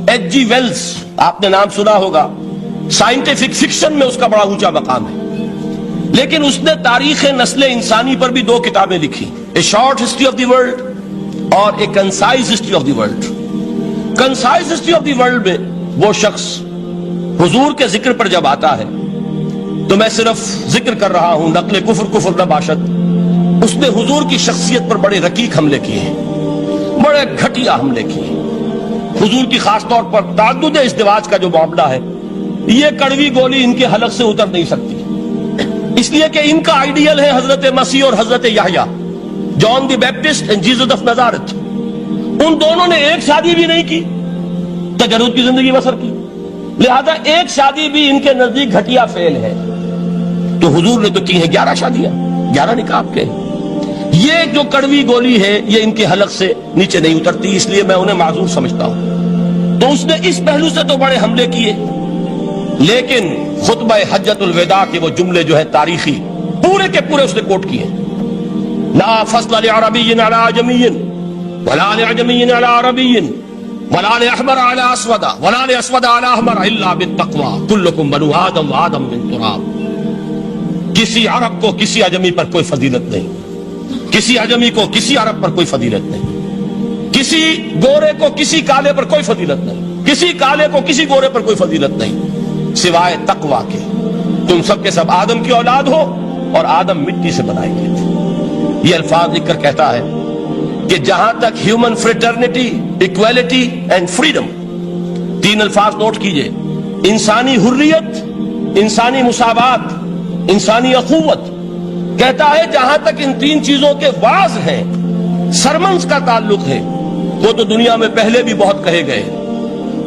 ایچ جی ویلز، آپ نے نام سنا ہوگا، سائنٹیفک فکشن میں اس کا بڑا اونچا مقام ہے، لیکن اس نے تاریخ نسل انسانی پر بھی دو کتابیں لکھی، a short history of the world اور a concise history of the world. Concise history of the world میں وہ شخص حضور کے ذکر پر جب آتا ہے تو میں صرف ذکر کر رہا ہوں، نقل کفر نہ باشد، اس نے حضور کی شخصیت پر بڑے رقیق حملے کیے ہیں، بڑے گھٹیا حملے کیے۔ حضور کی خاص طور پر تعدد ازدواج کا جو معاملہ ہے، یہ کڑوی گولی ان کے حلق سے اتر نہیں سکتی، اس لیے کہ ان کا آئیڈیل ہے حضرت مسیح اور حضرت یحییٰ، جان دی بیپٹسٹ اینڈ جیسس آف نازارتھ۔ ان دونوں نے ایک شادی بھی نہیں کی، تجرد کی زندگی بسر کی، لہذا ایک شادی بھی ان کے نزدیک گھٹیا فعل ہے۔ تو حضور نے تو کی ہیں 11 شادیاں، 11 نکاح کے۔ یہ جو کڑوی گولی ہے یہ ان کے حلق سے نیچے نہیں اترتی، اس لیے میں انہیں معذور سمجھتا ہوں۔ تو اس نے اس پہلو سے تو بڑے حملے کیے، لیکن خطبہ حجۃ الوداع کے وہ جملے جو ہے تاریخی، پورے کے پورے اس نے کوٹ کیے، لا فضل لعربی علی عجمی ولا لعجمی علی عربی ولا لأحمر علی اسود ولا لأسود علی احمر الا بالتقوی کلکم بنو آدم وآدم من تراب۔ کسی عرب کو کسی عجمی پر کوئی فضیلت نہیں، کسی عجمی کو کسی عرب پر کوئی فضیلت نہیں، کسی گورے کو کسی کالے پر کوئی فضیلت نہیں، کسی کالے کو کسی گورے پر کوئی فضیلت نہیں سوائے تقوی کے۔ تم سب کے سب آدم کی اولاد ہو اور آدم مٹی سے بنائے گئے تھے۔ یہ الفاظ لکھ کر کہتا ہے کہ جہاں تک human fraternity, equality and freedom, تین الفاظ نوٹ کیجئے، انسانی حریت، انسانی مساوات، انسانی اخوت، کہتا ہے جہاں تک ان تین چیزوں کے واز ہیں، سرمنز کا تعلق ہے، وہ تو دنیا میں پہلے بھی بہت کہے گئے۔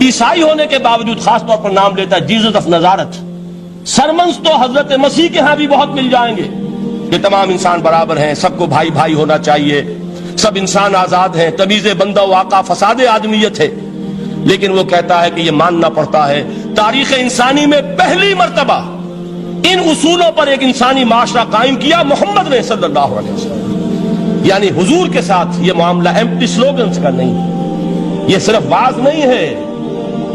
عیسائی ہونے کے باوجود خاص طور پر نام لیتا ہے جیسس آف نازارتھ۔ سرمنز تو حضرت مسیح کے ہاں بھی بہت مل جائیں گے کہ تمام انسان برابر ہیں، سب کو بھائی بھائی ہونا چاہیے، سب انسان آزاد ہیں، تمیز بندہ و آقا فساد آدمیت ہے۔ لیکن وہ کہتا ہے کہ یہ ماننا پڑتا ہے تاریخ انسانی میں پہلی مرتبہ ان اصولوں پر ایک انسانی معاشرہ قائم کیا محمد نے صلی اللہ علیہ وسلم۔ یعنی حضور کے ساتھ یہ معاملہ ایمپٹی سلوگنز کا نہیں، یہ صرف واز نہیں ہے،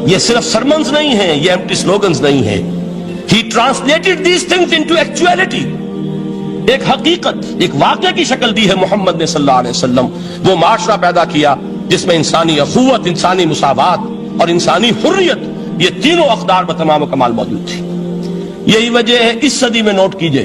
یہ صرف سرمنز نہیں ہے، یہ ایمپٹی سلوگنز نہیں ہے۔ He translated these things into actuality، ایک حقیقت، ایک واقعہ کی شکل دی ہے محمد نے صلی اللہ علیہ وسلم۔ وہ معاشرہ پیدا کیا جس میں انسانی اخوت، انسانی مساوات اور انسانی حریت، یہ تینوں اقدار بتمام و کمال موجود تھی۔ یہی وجہ ہے اس صدی میں نوٹ کیجئے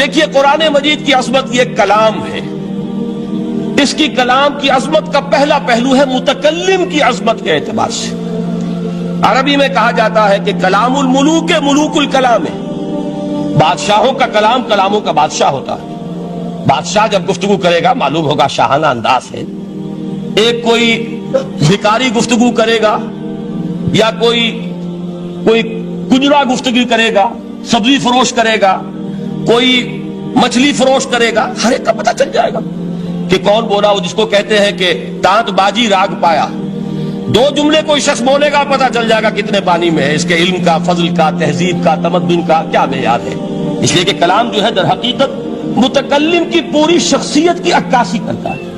دیکھیے قرآن مجید کی عظمت یہ کلام ہے. اس کی کلام کی عظمت کا پہلا پہلو ہے متکلم کی عظمت کے اعتبار سے. عربی میں کہا جاتا ہے کہ کلام الملوک ملوک الکلام ہے. بادشاہوں کا کلام کلاموں کا بادشاہ ہوتا ہے. بادشاہ جب گفتگو کرے گا معلوم ہوگا شاہانہ انداز ہے. ایک کوئی بھکاری گفتگو کرے گا یا کوئی گجرا گفتگو کرے گا, سبزی فروش کرے گا, کوئی مچھلی فروش کرے گا, ہر ایک کا پتہ چل جائے گا کہ کون بولا. وہ جس کو کہتے ہیں کہ تانت بازی راگ پایا. 2 جملے کوئی شخص بولے گا پتہ چل جائے گا کتنے پانی میں ہے, اس کے علم کا, فضل کا, تہذیب کا, تمدن کا کیا معیار ہے. اس لیے کہ کلام جو ہے در حقیقت متکلم کی پوری شخصیت کی عکاسی کرتا ہے.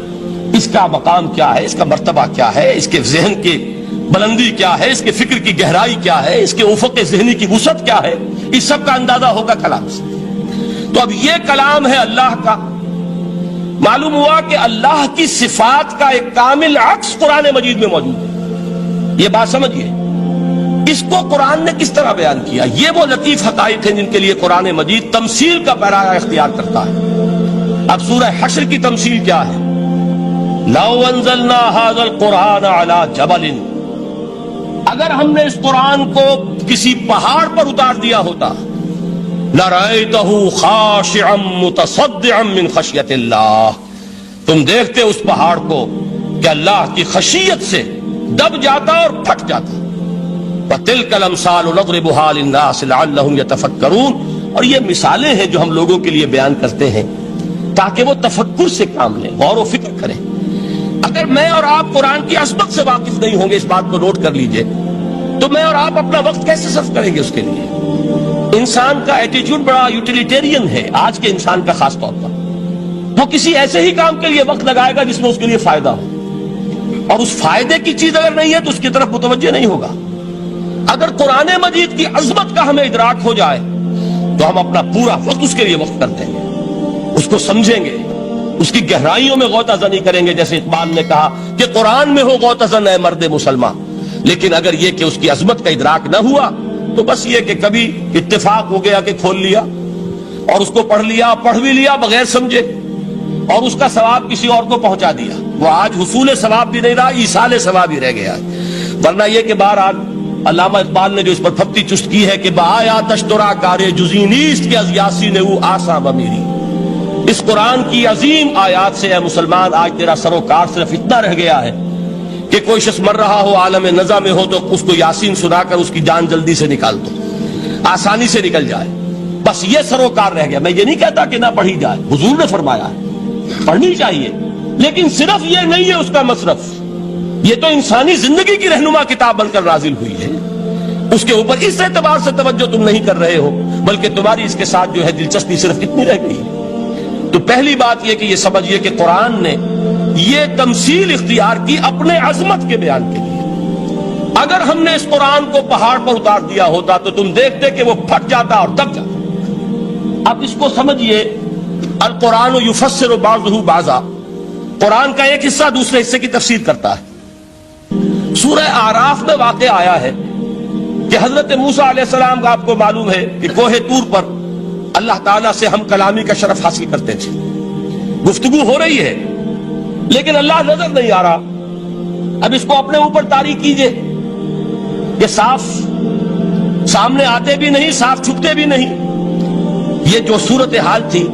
اس کا مقام کیا ہے, اس کا مرتبہ کیا ہے, اس کے ذہن کی بلندی کیا ہے, اس کے فکر کی گہرائی کیا ہے, اس کے افق ذہنی کی وسعت کیا ہے, اس سب کا اندازہ ہوگا کلام سے. تو اب یہ کلام ہے اللہ کا. معلوم ہوا کہ اللہ کی صفات کا ایک کامل عکس قرآن مجید میں موجود ہے. یہ بات سمجھیے. اس کو قرآن نے کس طرح بیان کیا؟ یہ وہ لطیف حقائق ہیں جن کے لیے قرآن مجید تمثیل کا پیرایا اختیار کرتا ہے. اب سورہ حشر کی تمثیل کیا ہے؟ لو انزلنا هذا القرآن على جبل, اگر ہم نے اس قرآن کو کسی پہاڑ پر اتار دیا ہوتا, لرأيته خاشعا متصدعا من خشیت اللہ, تم دیکھتے اس پہاڑ کو کہ اللہ کی خشیت سے دب جاتا اور پھٹ جاتا. وَتِلْكَ الْأَمْثَالُ نَضْرِبُهَا لِلنَّاسِ لَعَلَّهُمْ يَتَفَكَّرُونَ. اور یہ مثالیں ہیں جو ہم لوگوں کے لیے بیان کرتے ہیں تاکہ وہ تفکر سے کام لیں, غور و فکر کریں. اگر میں اور آپ قرآن کی عظمت سے واقف نہیں ہوں گے, اس بات کو نوٹ کر لیجئے, تو میں اور آپ اپنا وقت کیسے صرف کریں گے اس کے لیے؟ انسان کا ایٹیٹیوڈ بڑا یوٹیلیٹیرین ہے, آج کے انسان کا خاص طور پر. وہ کسی ایسے ہی کام کے لیے وقت لگائے گا جس میں اس کے لیے فائدہ ہو, اور اس فائدے کی چیز اگر نہیں ہے تو اس کی طرف متوجہ نہیں ہوگا. اگر قرآن مجید کی عظمت کا ہمیں ادراک ہو جائے تو ہم اپنا پورا وقت اس کے لیے وقف کر دیں گے, اس کو سمجھیں گے, اس کی گہرائیوں میں غوطہ زنی کریں گے. جیسے اقبال نے کہا کہ قرآن میں ہو غوطہ زن اے مرد مسلمان. لیکن اگر یہ کہ اس کی عظمت کا ادراک نہ ہوا تو بس یہ کہ کبھی اتفاق ہو گیا کہ کھول لیا اور اس کو پڑھ لیا, پڑھ بھی لیا بغیر سمجھے, اور اس کا ثواب کسی اور کو پہنچا دیا. وہ آج حصول ثواب بھی نہیں رہا, ایصال ثواب ہی رہ گیا. ورنہ یہ کہ بہرحال علامہ اقبال نے جو اس پر پھپتی چست کی ہے کہ بآیا تشترا کارے جزی نیست کہ از یاسین او آساں بمیری. اس قرآن کی عظیم آیات سے اے مسلمان آج تیرا سروکار صرف اتنا رہ گیا ہے کہ کوئی شخص مر رہا ہو, عالم نزا میں ہو, تو اس کو یاسین سنا کر اس کی جان جلدی سے نکال دو, آسانی سے نکل جائے. بس یہ سروکار رہ گیا. میں یہ نہیں کہتا کہ نہ پڑھی جائے, حضور نے فرمایا ہے پڑھنی چاہیے, لیکن صرف یہ نہیں ہے اس کا مصرف. یہ تو انسانی زندگی کی رہنما کتاب بن کر نازل ہوئی ہے. اس کے اوپر اس اعتبار سے توجہ تم نہیں کر رہے ہو, بلکہ تمہاری اس کے ساتھ جو ہے دلچسپی صرف اتنی رہ گئی. تو پہلی بات یہ کہ یہ سمجھیے کہ قرآن نے یہ تمثیل اختیار کی اپنے عظمت کے بیان کے لیے. اگر ہم نے اس قرآن کو پہاڑ پر اتار دیا ہوتا تو تم دیکھتے کہ وہ پھٹ جاتا اور دب جاتا. اب اس کو سمجھیے, القرآن یفسر بعضہ بعضا, قرآن کا ایک حصہ دوسرے حصے کی تفسیر کرتا ہے. سورہ اعراف میں واقع آیا ہے کہ حضرت موسیٰ علیہ السلام کا آپ کو معلوم ہے کہ کوہ طور پر اللہ تعالیٰ سے ہم کلامی کا شرف حاصل کرتے تھے. گفتگو ہو رہی ہے لیکن اللہ نظر نہیں آ رہا. اب اس کو اپنے اوپر طاری کیجئے, یہ صاف سامنے آتے بھی نہیں, صاف چھپتے بھی نہیں. یہ جو صورتحال تھی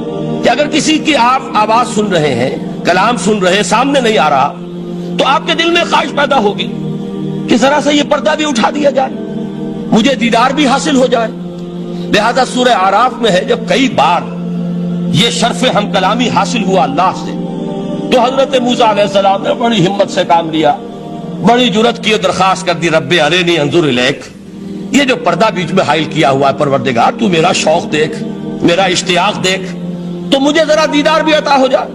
کہ اگر کسی کی آپ آواز سن رہے ہیں, کلام سن رہے ہیں, سامنے نہیں آ رہا, تو آپ کے دل میں خواہش پیدا ہوگی کہ ذرا سا یہ پردہ بھی اٹھا دیا جائے, مجھے دیدار بھی حاصل ہو جائے. لہذا سورہ اعراف میں ہے جب کئی بار یہ شرف ہم کلامی حاصل ہوا اللہ سے, تو حضرت موسیٰ علیہ السلام نے بڑی ہمت سے کام لیا, بڑی جرت کی, درخواست کر دی, رب ارنی انظر الیک. یہ جو پردہ بیچ میں حائل کیا ہوا ہے پروردگار, تو میرا شوق دیکھ, میرا اشتیاق دیکھ, تو مجھے ذرا دیدار بھی عطا ہو جائے.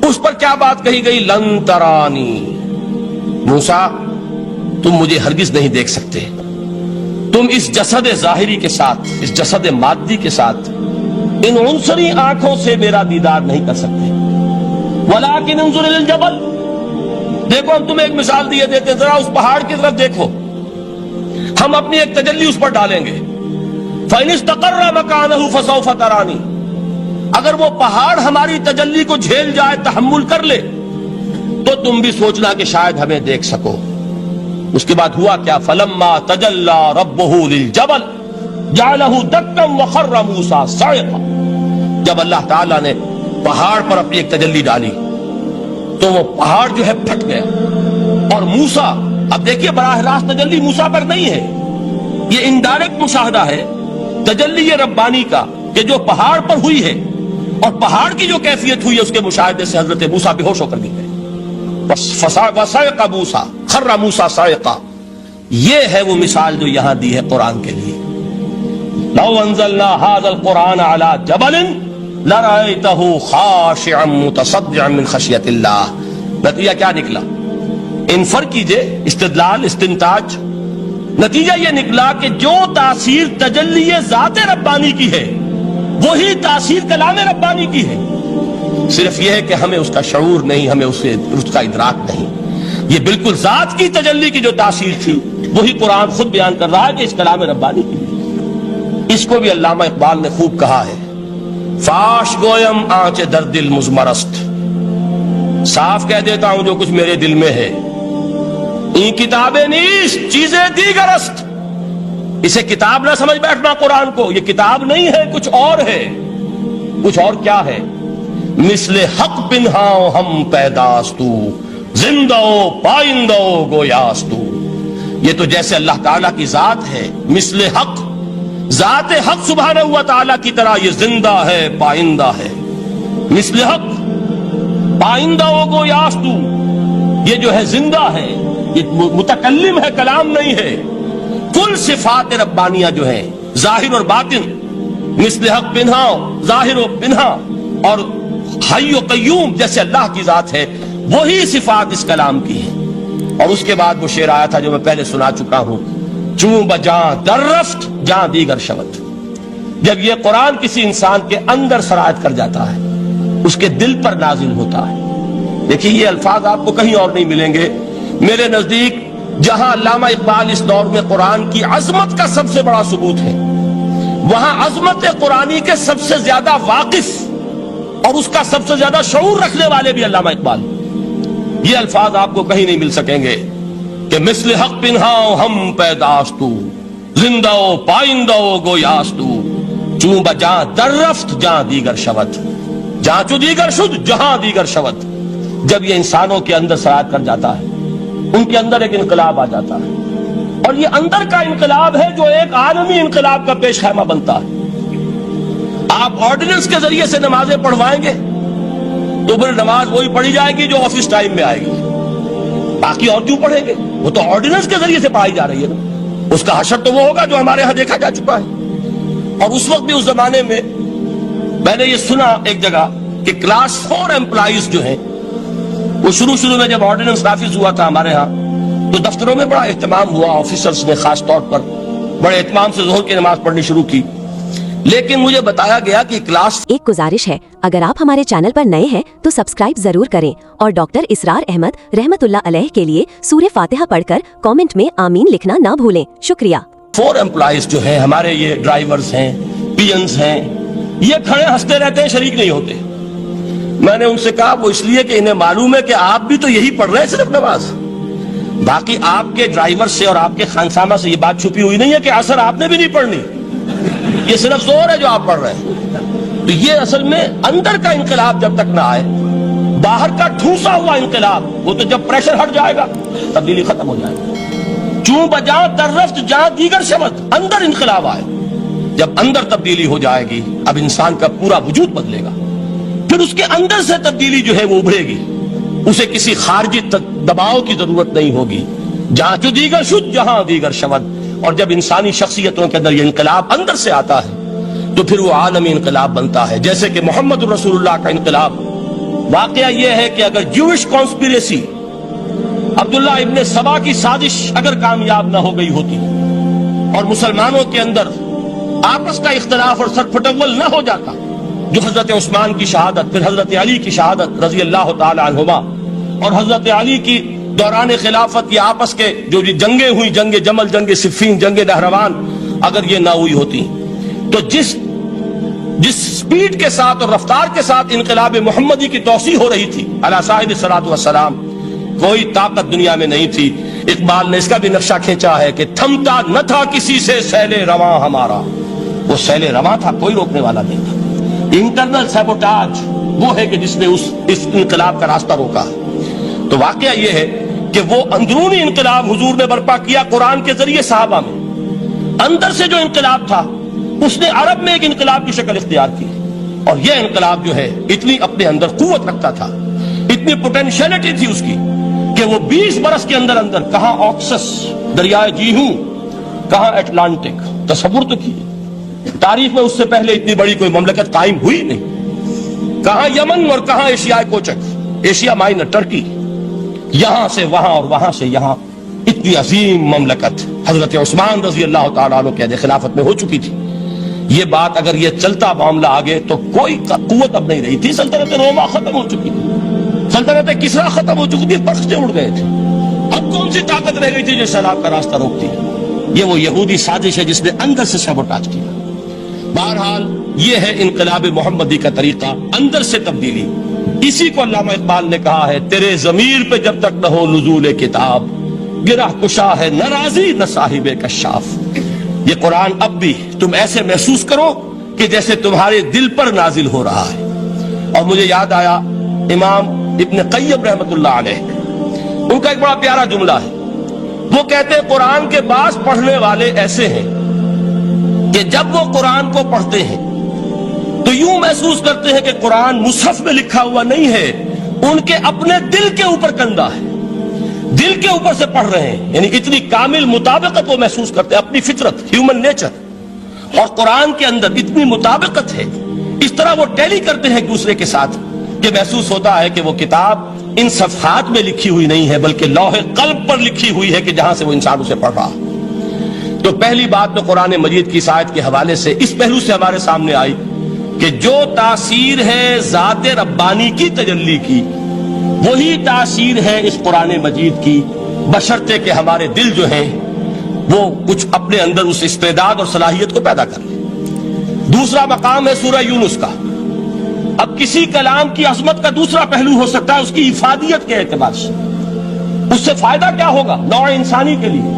اس پر کیا بات کہی گئی؟ لن ترانی, موسیٰ تم مجھے ہرگز نہیں دیکھ سکتے, تم اس جسد ظاہری کے ساتھ, اس جسد مادی کے ساتھ, ان عنصری آنکھوں سے میرا دیدار نہیں کر سکتے. ولیکن انظر الی الجبل, دیکھو ہم تمہیں ایک مثال دیے دیتے, ذرا اس پہاڑ کی طرف دیکھو, ہم اپنی ایک تجلی اس پر ڈالیں گے. فَإِنِ اسْتَقَرَّ مَكَانَهُ فَسَوْفَ تَرَانِي, اگر وہ پہاڑ ہماری تجلی کو جھیل جائے, تحمل کر لے, تو تم بھی سوچنا کہ شاید ہمیں دیکھ سکو. اس کے بعد ہوا کیا؟ فلما تجلی ربہ للجبل جعلہ دکا وخر موسیٰ صعقا. جب اللہ تعالیٰ نے پہاڑ پر اپنی ایک تجلی ڈالی تو وہ پہاڑ جو ہے پھٹ گیا. اور موسیٰ, اب دیکھیے براہ راست تجلی موسیٰ پر نہیں ہے, یہ انڈائریکٹ مشاہدہ ہے تجلی ربانی کا کہ جو پہاڑ پر ہوئی ہے, اور پہاڑ کی جو کیفیت ہوئی ہے اس کے مشاہدے سے حضرت موسیٰ بے ہوش ہو کر گر گئے. وَصَعِقَ مُوسَىٰ خَرَّ مُوسَىٰ صَعِقًا. یہ ہے وہ مثال جو یہاں دی ہے قرآن کے لیے. لَوْ أَنزَلْنَا هَذَا الْقُرْآنَ عَلَىٰ جَبَلٍ لَرَأَيْتَهُ خَاشِعًا مُتَصَدِّعًا مِّنْ خَشْيَةِ اللَّهِ. نتیجہ کیا نکلا؟ انفر کیجئے, استدلال, استنتاج. نتیجہ یہ نکلا کہ جو تاثیر تجلی ذات ربانی کی ہے وہی تاثیر کلام ربانی کی ہے. صرف یہ ہے کہ ہمیں اس کا شعور نہیں, ہمیں اس کا ادراک نہیں. یہ بالکل ذات کی تجلی کی جو تاثیر تھی وہی قرآن خود بیان کر رہا ہے کہ اس کلام ربانی کی. اس کو بھی علامہ اقبال نے خوب کہا ہے, فاش گویم آنچ در دل مزمرست. صاف کہہ دیتا ہوں جو کچھ میرے دل میں ہے. این کتابیں نیست چیزیں دیگر است. اسے کتاب نہ سمجھ بیٹھنا قرآن کو, یہ کتاب نہیں ہے, کچھ اور ہے. کچھ اور کیا ہے؟ مثل حق پنہاؤ ہم پیداستو زندہ پائندہ گویاستو. یہ تو جیسے اللہ تعالیٰ کی ذات ہے, مثل حق, ذات حق سبحانہ و تعالیٰ کی طرح یہ زندہ ہے, پائندہ ہے. مثل حق پائندہ گویاستو, یہ جو ہے زندہ ہے, یہ متکلم ہے, کلام نہیں ہے. کل صفات ربانیہ جو ہیں ظاہر اور باطن, مثل حق پنہا, ظاہر و پنہا, اور حی و قیوم جیسے اللہ کی ذات ہے, وہی صفات اس کلام کی ہیں. اور اس کے بعد وہ شعر آیا تھا جو میں پہلے سنا چکا ہوں, چوں بجاں در رفت جاں دیگر شود. جب یہ قرآن کسی انسان کے اندر سرایت کر جاتا ہے, اس کے دل پر نازل ہوتا ہے. دیکھیے یہ الفاظ آپ کو کہیں اور نہیں ملیں گے. میرے نزدیک جہاں علامہ اقبال اس دور میں قرآن کی عظمت کا سب سے بڑا ثبوت ہے, وہاں عظمت قرآنی کے سب سے زیادہ واقف اور اس کا سب سے زیادہ شعور رکھنے والے بھی علامہ اقبال. یہ الفاظ آپ کو کہیں نہیں مل سکیں گے کہ مثل حق پنہاؤ ہم پیداستو زندہ پائندہ گویاستو چوں بجاں در رفت جہاں دیگر شود. جہاں چو دیگر شد جہاں دیگر شود. جب یہ انسانوں کے اندر سرایت کر جاتا ہے, ان کے اندر ایک انقلاب آ جاتا ہے, اور یہ اندر کا انقلاب ہے جو ایک عالمی انقلاب کا پیش خیمہ بنتا ہے. آپ آرڈیننس کے ذریعے سے نمازیں پڑھوائیں گے تو پھر نماز وہی پڑھی جائے گی جو آفس ٹائم میں آئے گی, باقی اور کیوں پڑھیں گے؟ وہ تو آرڈیننس کے ذریعے سے پڑھائی جا رہی ہے نا. اس کا حشر تو وہ ہوگا جو ہمارے ہاں دیکھا جا چکا ہے. اور اس وقت بھی, اس زمانے میں میں نے یہ سنا ایک جگہ کہ کلاس 4 امپلائیز جو ہیں وہ شروع میں جب آرڈیننس نافذ ہوا تھا ہمارے ہاں تو دفتروں میں بڑا اہتمام ہوا, آفیسرز نے خاص طور پر بڑے اہتمام سے ظہر کی نماز پڑھنی شروع کی. لیکن مجھے بتایا گیا کہ کلاس ایک گزارش ہے, اگر آپ ہمارے چینل پر نئے ہیں تو سبسکرائب ضرور کریں اور ڈاکٹر اسرار احمد رحمت اللہ علیہ کے لیے سورہ فاتحہ پڑھ کر کامنٹ میں آمین لکھنا نہ بھولیں. شکریہ. 4 امپلائیز جو ہیں ہمارے, یہ ڈرائیورز ہیں, پی-انز ہیں, یہ کھڑے ہنستے رہتے ہیں, شریک نہیں ہوتے. میں نے ان سے کہا وہ اس لیے کہ انہیں معلوم ہے کہ آپ بھی تو یہی پڑھ رہے ہیں صرف نماز, باقی آپ کے ڈرائیور سے اور آپ کے خانسامہ سے یہ بات چھپی ہوئی نہیں ہے کہ عصر آپ نے بھی نہیں پڑھنی, یہ صرف زور ہے جو آپ پڑھ رہے ہیں. تو یہ اصل میں اندر کا انقلاب جب تک نہ آئے, باہر کا ٹھوسا ہوا انقلاب, وہ تو جب پریشر ہٹ جائے گا تبدیلی ختم ہو جائے گی. چوں بجاں در رفت جہاں دیگر شود, اندر انقلاب آئے. جب اندر تبدیلی ہو جائے گی اب انسان کا پورا وجود بدلے گا, پھر اس کے اندر سے تبدیلی جو ہے وہ ابھرے گی, اسے کسی خارجی دباؤ کی ضرورت نہیں ہوگی. جہاں جو دیگر شد جہاں دیگر شود. اور جب انسانی شخصیتوں کے اندر یہ انقلاب اندر سے آتا ہے تو پھر وہ عالمی انقلاب بنتا ہے. جیسے کہ محمد رسول اللہ کا انقلاب. واقعہ یہ ہے کہ اگر جوش کانسپیریسی, عبداللہ ابن سبا کی سازش اگر کامیاب نہ ہو گئی ہوتی اور مسلمانوں کے اندر آپس کا اختلاف اور سرپھٹول نہ ہو جاتا, جو حضرت عثمان کی شہادت, پھر حضرت علی کی شہادت رضی اللہ تعالی عنہما, اور حضرت علی کی دوران خلافت یہ آپس کے جو جنگیں ہوئی, جنگ جمل, جنگ صفین, جنگ نہروان, اگر یہ نہ ہوئی ہوتی تو جس جس سپیڈ کے ساتھ اور رفتار کے ساتھ انقلاب محمدی کی توسیع ہو رہی تھی علی صاحب الصلاۃ والسلام، کوئی طاقت دنیا میں نہیں تھی۔ اقبال نے اس کا بھی نقشہ کھینچا ہے کہ تھمتا نہ تھا کسی سے سیل رواں ہمارا، وہ سیل رواں تھا، کوئی روکنے والا نہیں تھا۔ انٹرنل سیبوٹاج وہ ہے کہ جس نے اس انقلاب کا راستہ روکا۔ تو واقعہ یہ ہے کہ وہ اندرونی انقلاب حضور نے برپا کیا قرآن کے ذریعے صحابہ میں، اندر سے جو انقلاب تھا اس نے عرب میں ایک انقلاب کی شکل اختیار کی، اور یہ انقلاب جو ہے اتنی اپنے اندر قوت رکھتا تھا، اتنی پوٹینشیلٹی تھی اس کی کہ وہ 20 برس کے اندر کہاں آکسس دریائے جیہوں، کہاں اٹلانٹک، تصور تو کیے تاریخ میں اس سے پہلے اتنی بڑی کوئی مملکت قائم ہوئی نہیں، کہاں یمن اور کہاں ایشیائے کوچک، ایشیا مائنر ٹرکی، یہاں سے وہاں اور وہاں سے یہاں، اتنی عظیم مملکت حضرت عثمان رضی اللہ تعالیٰ عنہ کے خلافت میں ہو چکی تھی۔ یہ بات اگر یہ چلتا معاملہ آگے تو کوئی قوت اب نہیں رہی تھی، سلطنت روما ختم ہو چکی تھی، سلطنت کسرا ختم ہو چکی تھی، پرچے اڑ گئے تھے، اب کون سی طاقت رہ گئی تھی جو سیلاب کا راستہ روکتی؟ یہ وہ یہودی سازش ہے جس نے اندر سے سیبوٹاج کیا۔ بہرحال یہ ہے انقلاب محمدی کا طریقہ، اندر سے تبدیلی۔ اسی کو علامہ اقبال نے کہا ہے، تیرے ضمیر پہ جب تک نہ ہو نزول کتاب، گرہ کشا ہے نہ راضی نہ صاحب کشاف۔ یہ قرآن اب بھی تم ایسے محسوس کرو کہ جیسے تمہارے دل پر نازل ہو رہا ہے۔ اور مجھے یاد آیا امام ابن قیم رحمت اللہ علیہ، ان کا ایک بڑا پیارا جملہ ہے، وہ کہتے ہیں قرآن کے بعض پڑھنے والے ایسے ہیں کہ جب وہ قرآن کو پڑھتے ہیں تو یوں محسوس کرتے ہیں کہ قرآن مصحف میں لکھا ہوا نہیں ہے، ان کے اپنے دل کے اوپر کندہ ہے، دل کے اوپر سے پڑھ رہے ہیں، یعنی اتنی کامل مطابقت وہ محسوس کرتے ہیں، اپنی فطرت، ہیومن نیچر اور قرآن کے اندر اتنی مطابقت ہے، اس طرح وہ ٹیلی کرتے ہیں ایک دوسرے کے ساتھ کہ محسوس ہوتا ہے کہ وہ کتاب ان صفحات میں لکھی ہوئی نہیں ہے بلکہ لوح قلب پر لکھی ہوئی ہے کہ جہاں سے وہ انسان اسے پڑھ رہا۔ تو پہلی بات تو قرآن مجید کی آیت کے حوالے سے اس پہلو سے ہمارے سامنے آئی کہ جو تاثیر ہے ذات ربانی کی تجلی کی، وہی تاثیر ہے اس قرآن مجید کی، بشرطے کہ ہمارے دل جو ہیں وہ کچھ اپنے اندر اس استعداد اور صلاحیت کو پیدا کر لیں۔ دوسرا مقام ہے سورہ یونس کا۔ اب کسی کلام کی عظمت کا دوسرا پہلو ہو سکتا ہے اس کی افادیت کے اعتبار سے، اس سے فائدہ کیا ہوگا نوع انسانی کے لیے۔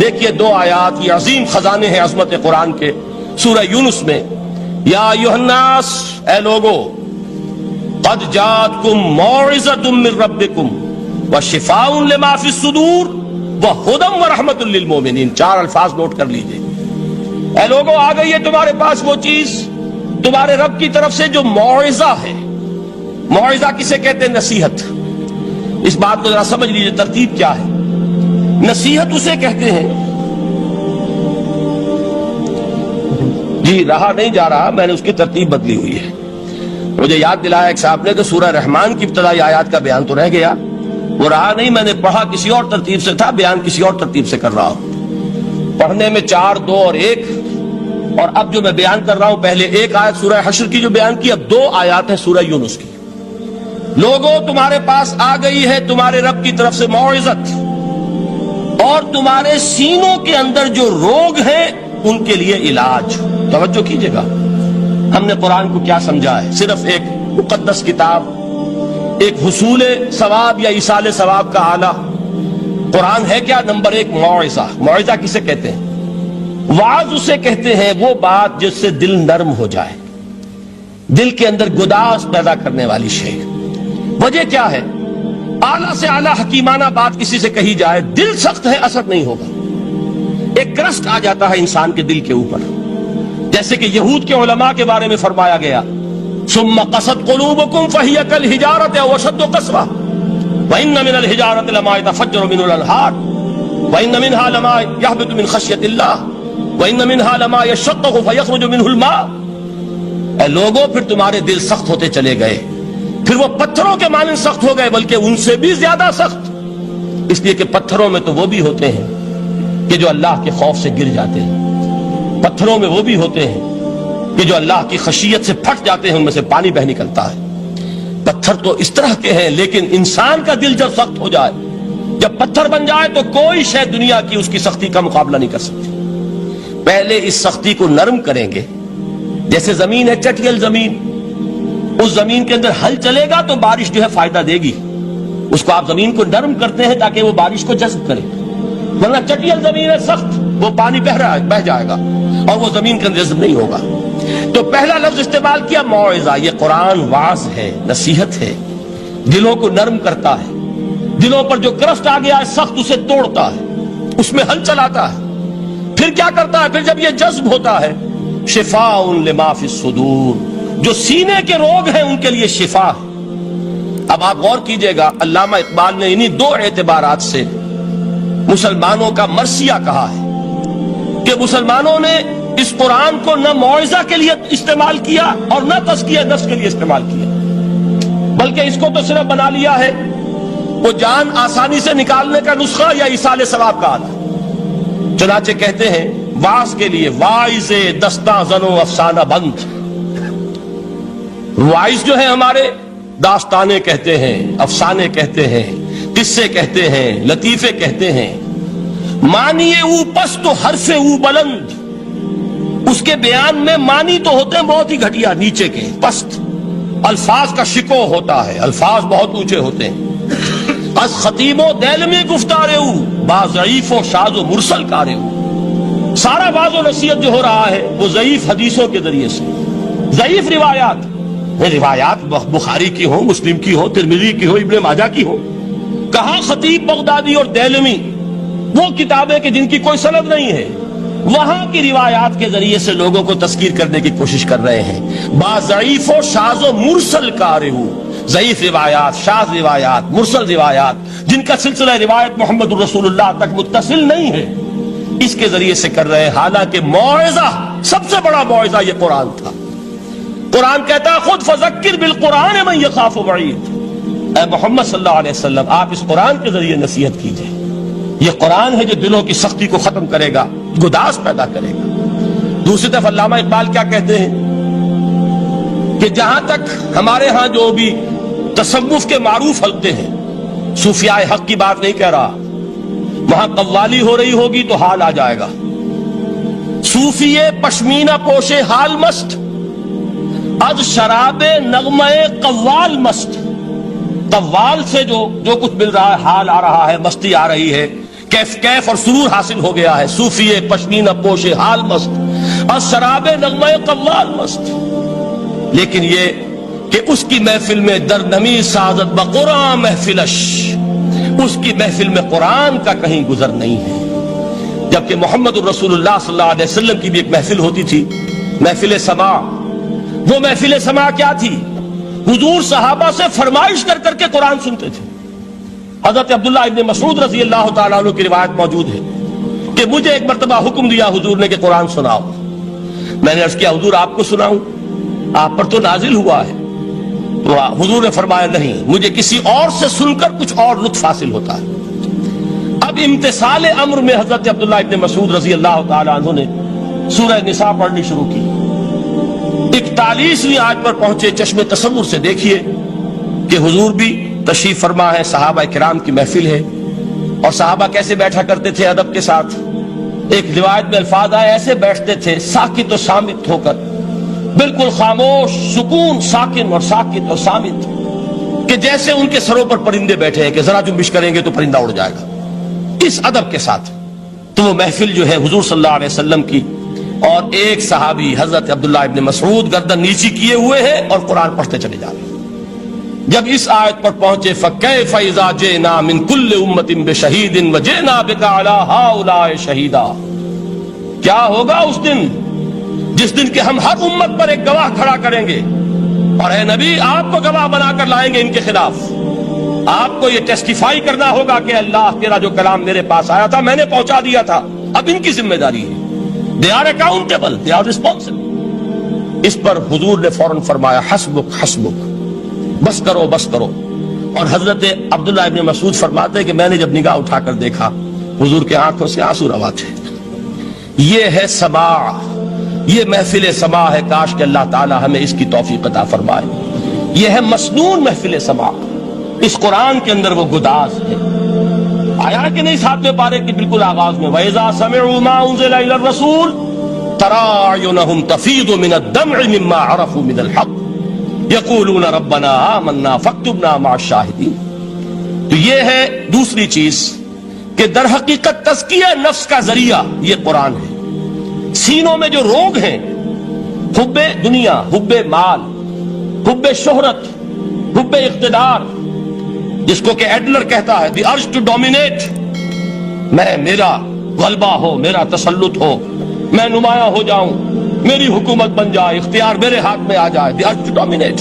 دیکھیے دو آیات، یہ عظیم خزانے ہیں عظمت قرآن کے۔ سورہ یونس میں یا ایھا الناس، اے لوگو، قد جاءتکم موعظۃ من ربکم وشفاء لما فی الصدور وہدی ورحمۃ للمؤمنین۔ 4 الفاظ نوٹ کر لیجئے۔ اے لوگو، آ گئی ہے تمہارے پاس وہ چیز تمہارے رب کی طرف سے جو موعظہ ہے۔ موعظہ کسے کہتے ہیں؟ نصیحت۔ اس بات کو ذرا سمجھ لیجئے، ترتیب کیا ہے۔ نصیحت اسے کہتے ہیں، جی رہا نہیں جا رہا، میں نے اس کی ترتیب بدلی ہوئی ہے۔ مجھے یاد دلایا ایک صاحب نے کہ سورہ رحمان کی ابتدائی آیات کا بیان تو رہ گیا، وہ رہا نہیں، میں نے پڑھا کسی اور ترتیب سے تھا، بیان کسی اور ترتیب سے کر رہا ہوں۔ پڑھنے میں 4، 2 اور 1، اور اب جو میں بیان کر رہا ہوں پہلے 1 آیت سورہ حشر کی جو بیان کی، اب 2 آیات ہیں سورہ یونس کی۔ لوگوں، تمہارے پاس آ گئی ہے تمہارے رب کی طرف سے موعظت، اور تمہارے سینوں کے اندر جو روگ ہیں ان کے لیے علاج۔ توجہ کیجئے گا، ہم نے قرآن کو کیا سمجھا ہے؟ صرف ایک مقدس کتاب، ایک حصول ثواب یا ایصال ثواب کا آلہ۔ قرآن ہے کیا؟ نمبر 1 موعظہ۔ موعظہ کسے کہتے ہیں؟ وعظ اسے کہتے ہیں وہ بات جس سے دل نرم ہو جائے، دل کے اندر گداز پیدا کرنے والی شے۔ وجہ کیا ہے؟ اعلیٰ سے اعلیٰ حکیمانہ بات کسی سے کہی جائے، دل سخت ہے، اثر نہیں ہوگا، ایک کرسٹ آ جاتا ہے انسان کے دل کے اوپر۔ جیسے کہ یہود کے علماء کے بارے میں فرمایا گیا، ثم قست قلوبکم فہی کالحجارۃ او اشد قسوۃ وان من الحجارۃ لما يتفجر منه الانہار وان منها لما يهبط من خشیۃ اللہ وان منها لما يشقق فيخرج منه الماء۔ اے لوگوں، پھر تمہارے دل سخت ہوتے چلے گئے، پھر وہ پتھروں کے مانند سخت ہو گئے، بلکہ ان سے بھی زیادہ سخت، اس لیے کہ پتھروں میں تو وہ بھی ہوتے ہیں کہ جو اللہ کے خوف سے گر جاتے ہیں، پتھروں میں وہ بھی ہوتے ہیں کہ جو اللہ کی خشیت سے پھٹ جاتے ہیں، ان میں سے پانی بہ نکلتا ہے۔ پتھر تو اس طرح کے ہیں، لیکن انسان کا دل جب سخت ہو جائے، جب پتھر بن جائے، تو کوئی شے دنیا کی اس کی سختی کا مقابلہ نہیں کر سکتی۔ پہلے اس سختی کو نرم کریں گے، جیسے زمین ہے چٹیل زمین، اس زمین کے اندر ہل چلے گا تو بارش جو ہے فائدہ دے گی، اس کو آپ زمین کو نرم کرتے ہیں تاکہ وہ بارش کو جذب کرے، ورنہ چٹیل زمین ہے سخت، وہ پانی بہ جائے گا اور وہ زمین کے اندر جذب نہیں ہوگا۔ تو پہلا لفظ استعمال کیا موعظہ، یہ قرآن واعظ ہے، نصیحت ہے، دلوں کو نرم کرتا ہے، دلوں پر جو گرفت آ گیا ہے سخت اسے توڑتا ہے، اس میں ہل چلاتا ہے۔ پھر کیا کرتا ہے؟ پھر جب یہ جذب ہوتا ہے، شفاء لما فی الصدور، جو سینے کے روگ ہیں ان کے لیے شفا ہے۔ اب آپ غور کیجئے گا، علامہ اقبال نے انہی دو اعتبارات سے مسلمانوں کا مرثیہ کہا ہے کہ مسلمانوں نے اس قرآن کو نہ موعظہ کے لیے استعمال کیا اور نہ تزکیہ نفس کے لیے استعمال کیا، بلکہ اس کو تو صرف بنا لیا ہے وہ جان آسانی سے نکالنے کا نسخہ یا ایصال ثواب کا آلہ۔ چنانچہ کہتے ہیں واعظ کے لیے واعظ دستاں زن و افسانہ بند، واعظ جو ہے ہمارے داستانے کہتے ہیں، افسانے کہتے ہیں، قصے کہتے ہیں، لطیفے کہتے ہیں، معنی او پست و حرف او بلند، اس کے بیان میں معنی تو ہوتے ہیں بہت ہی گھٹیا، نیچے کے پست، الفاظ کا شکو ہوتا ہے، الفاظ بہت اونچے ہوتے ہیں۔ از خطیب و دیلمی گفتارے او با ضعیف و شاذ و مرسل کارے او، سارا باز و نصیحت جو ہو رہا ہے وہ ضعیف حدیثوں کے ذریعے سے، ضعیف روایات بخاری کی ہو، مسلم کی ہو، ترمذی کی ہو، ابن ماجہ کی ہو۔ کہاں خطیب بغدادی اور دیلمی، وہ کتابیں کہ جن کی کوئی سند نہیں ہے، وہاں کی روایات کے ذریعے سے لوگوں کو تذکیر کرنے کی کوشش کر رہے ہیں۔ با ضعیف و شاذ و مرسل کارے او، ضعیف روایات، شاذ روایات، مرسل روایات جن کا سلسلہ روایت محمد الرسول اللہ تک متصل نہیں ہے، اس کے ذریعے سے کر رہے ہیں، حالانکہ موعظہ، سب سے بڑا موعظہ یہ قرآن تھا۔ قرآن کہتا ہے خود فذکر بالقرآن من یخاف وعید، اے محمد صلی اللہ علیہ وسلم آپ اس قرآن کے ذریعے نصیحت کیجئے، یہ قرآن ہے جو دلوں کی سختی کو ختم کرے گا، گداز پیدا کرے گا۔ دوسری طرف علامہ اقبال کیا کہتے ہیں کہ جہاں تک ہمارے ہاں جو بھی تصوف کے معروف حلقے ہیں، صوفیاء حق کی بات نہیں کہہ رہا، وہاں قوالی ہو رہی ہوگی تو حال آ جائے گا، صوفی پشمینہ پوشے حال مست، از شراب نغمہ قوال مست، قوال سے جو کچھ مل رہا ہے، حال آ رہا ہے، مستی آ رہی ہے، کیف اور سرور حاصل ہو گیا ہے، صوفی پشمینہ پوشے حال مست، از شراب نغمہ قوال مست۔ لیکن یہ کہ اس کی محفل میں در نمی سازت بقرآن محفلش، اس کی محفل میں قرآن کا کہیں گزر نہیں ہے، جبکہ محمد الرسول اللہ صلی اللہ علیہ وسلم کی بھی ایک محفل ہوتی تھی، محفل سماع۔ وہ محفل سماع کیا تھی؟ حضور صحابہ سے فرمائش کر کر کے قرآن سنتے تھے۔ حضرت عبداللہ ابن مسعود رضی اللہ تعالیٰ عنہ کی روایت موجود ہے کہ مجھے ایک مرتبہ حکم دیا حضور نے کہ قرآن سناؤ، میں نے عرض کیا حضور آپ کو سناؤں، آپ پر تو نازل ہوا ہے، تو حضور نے فرمایا نہیں، مجھے کسی اور سے سن کر کچھ اور لطف حاصل ہوتا ہے۔ اب امتثال امر میں حضرت عبداللہ ابن مسعود رضی اللہ تعالیٰ عنہ نے سورہ نساء پڑھنی شروع کی، 41ویں آیت پر پہنچے۔ چشم تصور سے دیکھیے کہ حضور بھی تشریف فرما ہے، صحابہ کرام کی محفل ہے، اور صحابہ کیسے بیٹھا کرتے تھے ادب کے ساتھ۔ ایک روایت میں الفاظ آئے ایسے بیٹھتے تھے ساکت و صامت ہو کر، بالکل خاموش، سکون، ساکن اور ساکت اور صامت، کہ جیسے ان کے سروں پر پرندے بیٹھے ہیں کہ ذرا جنبش کریں گے تو پرندہ اڑ جائے گا، اس ادب کے ساتھ۔ تو وہ محفل جو ہے حضور صلی اللہ علیہ وسلم کی، اور ایک صحابی حضرت عبداللہ ابن مسعود گردن نیچی کیے ہوئے ہیں اور قرآن پڑھتے چلے جا رہے ہیں۔ جب اس آیت پر پہنچے فَكَيْفَ إِذَا جِئْنَا مِن كُلِّ أُمَّةٍ بِشَهِيدٍ وَجِئْنَا بِكَ عَلَىٰ هَٰؤُلَاءِ شَهِيدًا، کیا ہوگا اس دن جس دن کہ ہم ہر امت پر ایک گواہ کھڑا کریں گے، اور اے نبی آپ کو گواہ بنا کر لائیں گے ان کے خلاف، آپ کو یہ ٹیسٹیفائی کرنا ہوگا کہ اللہ تیرا جو کلام میرے پاس آیا تھا میں نے پہنچا دیا تھا، اب ان کی ذمہ داری ہے، they are accountable, they are responsible۔ اس پر حضور نے فوراً فرمایا حسبک حسبک، بس کرو بس کرو۔ اور حضرت عبداللہ ابن مسعود فرماتے کہ میں نے جب نگاہ اٹھا کر دیکھا حضور کے آنکھوں سے آنسو روا تھے۔ یہ ہے سماع، یہ محفل سماع ہے، کاش کہ اللہ تعالی ہمیں اس کی توفیق عطا فرمائے۔ یہ ہے مسنون محفل سماع، اس قرآن کے اندر وہ گداز ہے۔ آیا کہ نہیں 7ویں پارے کی بالکل آغاز میں وَإِذَا سَمِعُوا مَا أُنزِلَ إِلَى الرَّسُولِ ترى اعینہم تفیض من الدمع مما عرفوا من الحق یقولون ربنا آمنا فاکتبنا مع الشاہدین. تو یہ ہے دوسری چیز کہ در حقیقت تزکیہ نفس کا ذریعہ یہ قرآن ہے. سینوں میں جو روگ ہیں، حب دنیا، حب مال، حب شہرت، حب اقتدار، جس کو کہ ایڈلر کہتا ہے دی ارج ٹو ڈومینیٹ، میرا غلبہ ہو، میرا تسلط ہو، میں نمایاں ہو جاؤں، میری حکومت بن جائے، اختیار میرے ہاتھ میں آ جائے، دی ارج ٹو ڈومینیٹ.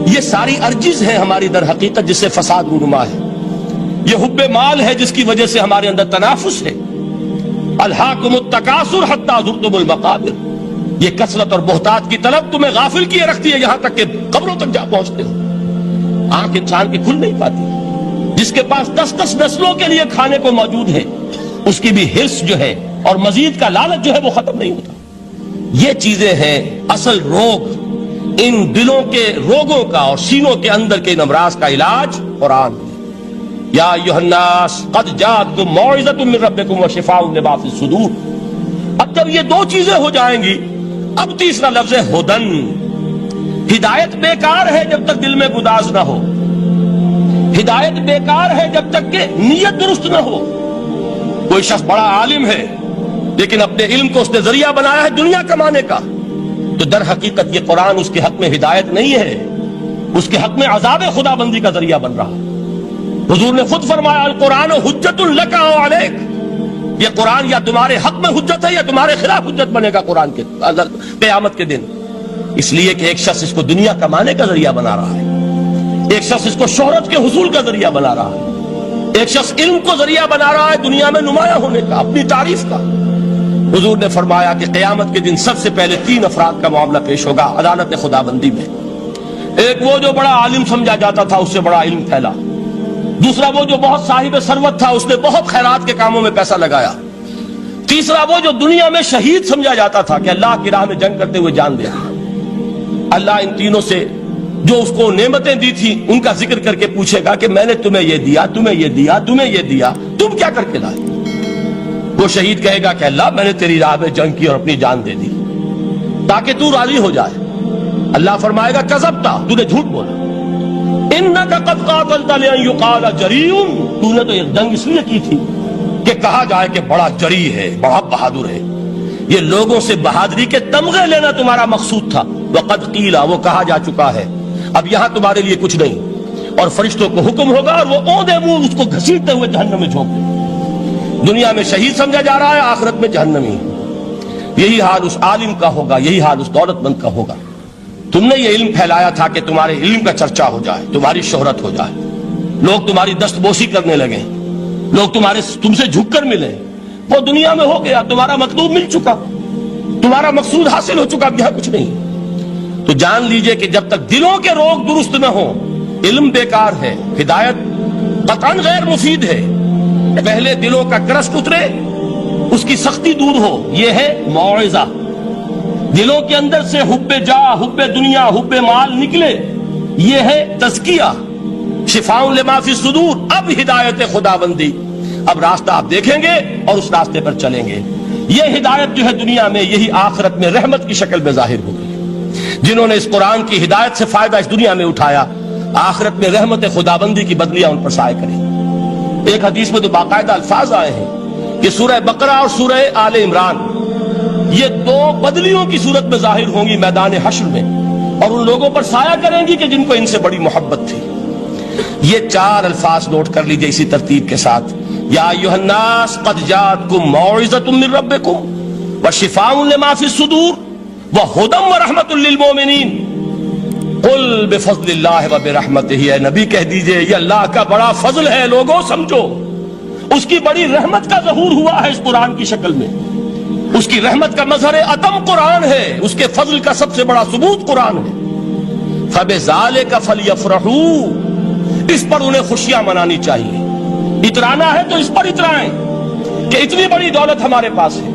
یہ ساری ارجز ہیں ہماری در حقیقت جس سے فساد رونما ہے. یہ حب مال ہے جس کی وجہ سے ہمارے اندر تنافس ہے. الہاکم التکاثر حتی زرتم المقابر. یہ کثرت اور بہتات کی طلب تمہیں غافل کیے رکھتی ہے یہاں تک کہ قبروں تک جا پہنچتے ہو. آنکھ انسان کی کھل نہیں پاتی. جس کے پاس 10 نسلوں کے لیے کھانے کو موجود ہے، اس کی بھی حرص جو ہے اور مزید کا لالچ جو ہے وہ ختم نہیں ہوتا. یہ چیزیں ہیں اصل روگ. ان دلوں کے روگوں کا اور سینوں کے اندر کے ان امراض کا علاج قرآن ہے. یا ایھا الناس قد جاءتکم موعظۃ من ربکم وشفاء لما فی الصدور. اب جب یہ دو چیزیں ہو جائیں گی، اب تیسرا لفظ ہے ہدن. ہدایت بیکار ہے جب تک دل میں گداز نہ ہو. ہدایت بیکار ہے جب تک کہ نیت درست نہ ہو. کوئی شخص بڑا عالم ہے لیکن اپنے علم کو اس نے ذریعہ بنایا ہے دنیا کمانے کا، تو در حقیقت یہ قرآن اس کے حق میں ہدایت نہیں ہے، اس کے حق میں عذاب خدا بندی کا ذریعہ بن رہا. حضور نے خود فرمایا القرآن حجت لک او علیک. یہ قرآن یا تمہارے حق میں حجت ہے یا تمہارے خلاف حجت بنے گا قرآن کے قیامت کے دن. اس لیے کہ ایک شخص اس کو دنیا کمانے کا ذریعہ بنا رہا ہے، ایک شخص اس کو شہرت کے حصول کا ذریعہ بنا رہا ہے، ایک شخص علم کو ذریعہ بنا رہا ہے دنیا میں نمایاں ہونے کا، اپنی تعریف کا. حضور نے فرمایا کہ قیامت کے دن سب سے پہلے 3 افراد کا معاملہ پیش ہوگا عدالت خدا بندی میں. ایک وہ جو بڑا عالم سمجھا جاتا تھا، اس سے بڑا علم پھیلا. دوسرا وہ جو بہت صاحب ثروت تھا، اس نے بہت خیرات کے کاموں میں پیسہ لگایا. تیسرا وہ جو دنیا میں شہید سمجھا جاتا تھا کہ اللہ کی راہ میں جنگ کرتے ہوئے جان دیا. اللہ ان تینوں سے جو اس کو نعمتیں دی تھی ان کا ذکر کر کے پوچھے گا کہ میں نے تمہیں یہ دیا، تمہیں یہ دیا، تمہیں یہ دیا، تم کیا کر کے لائے؟ وہ شہید کہے گا کہ اللہ میں نے تیری راہ میں جنگ کی اور اپنی جان دے دی تاکہ تو راضی ہو جائے. اللہ فرمائے گا کذبت، تو نے جھوٹ بولا. انک قد قاتلت لان یقال جریء، تو نے تو یہ جنگ اس لیے کی تھی کہ کہا جائے کہ بڑا جری ہے، بڑا بہادر ہے. یہ لوگوں سے بہادری کے تمغے لینا تمہارا مقصود تھا. وقد قیل، وہ کہا جا چکا ہے، اب یہاں تمہارے لیے کچھ نہیں. اور فرشتوں کو حکم ہوگا اور وہ اوندے منہ اس کو گھسیٹتے ہوئے جہنم میں جھونک دیں. دنیا میں شہید سمجھا جا رہا ہے، آخرت میں جہنمی. یہی حال اس عالم کا ہوگا، یہی حال اس دولت مند کا ہوگا. تم نے یہ علم پھیلایا تھا کہ تمہارے علم کا چرچا ہو جائے، تمہاری شہرت ہو جائے، لوگ تمہاری دست بوسی کرنے لگیں، لوگ تم سے جھک کر ملیں. وہ دنیا میں ہو گیا، تمہارا مطلوب مل چکا، تمہارا مقصود حاصل ہو چکا، اب یہاں کچھ نہیں. تو جان لیجئے کہ جب تک دلوں کے روگ درست نہ ہوں، علم بیکار ہے، ہدایت قطعاً غیر مفید ہے. پہلے دلوں کا کرشک اترے، اس کی سختی دور ہو، یہ ہے موعظہ. دلوں کے اندر سے حب جاہ، حب دنیا، حب مال نکلے، یہ ہے تزکیہ. شفاء لما فی الصدور. اب ہدایت خدا بندی، اب راستہ آپ دیکھیں گے اور اس راستے پر چلیں گے. یہ ہدایت جو ہے دنیا میں، یہی آخرت میں رحمت کی شکل میں ظاہر ہوگی. جنہوں نے اس قرآن کی ہدایت سے فائدہ اس دنیا میں اٹھایا، آخرت میں رحمت خدا بندی کی بدلیاں ان پر سائے کریں. ایک حدیث میں تو باقاعدہ الفاظ آئے ہیں کہ سورہ بقرہ اور سورہ آل عمران یہ 2 بدلیوں کی صورت میں ظاہر ہوں گی میدان حشر میں، اور ان لوگوں پر سایہ کریں گی کہ جن کو ان سے بڑی محبت تھی. یہ 4 الفاظ نوٹ کر لیجئے اسی ترتیب کے ساتھ. یا ایھا الناس قد جاءتکم موعظۃ من ربکم وشفاء لما فی الصدور وہدی ورحمۃ للمؤمنین. قل بفضل اللہ وبرحمتہ، اے نبی کہہ دیجئے یہ اللہ کا بڑا فضل ہے، لوگوں سمجھو. اس کی بڑی رحمت کا ظہور ہوا ہے اس قرآن کی شکل میں. اس کی رحمت کا مظہر عدم قرآن ہے، اس کے فضل کا سب سے بڑا ثبوت قرآن ہے. فبذالک فلیفرحوا، اس پر انہیں خوشیاں منانی چاہیے. اترانا ہے تو اس پر اترائیں کہ اتنی بڑی دولت ہمارے پاس ہے،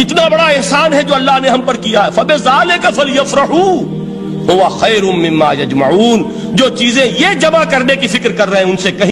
اتنا بڑا احسان ہے جو اللہ نے ہم پر کیا ہے. فبذالک فلیفرحوا هو خیر مما یجمعون. جو چیزیں یہ جمع کرنے کی فکر کر رہے ہیں ان سے کہیں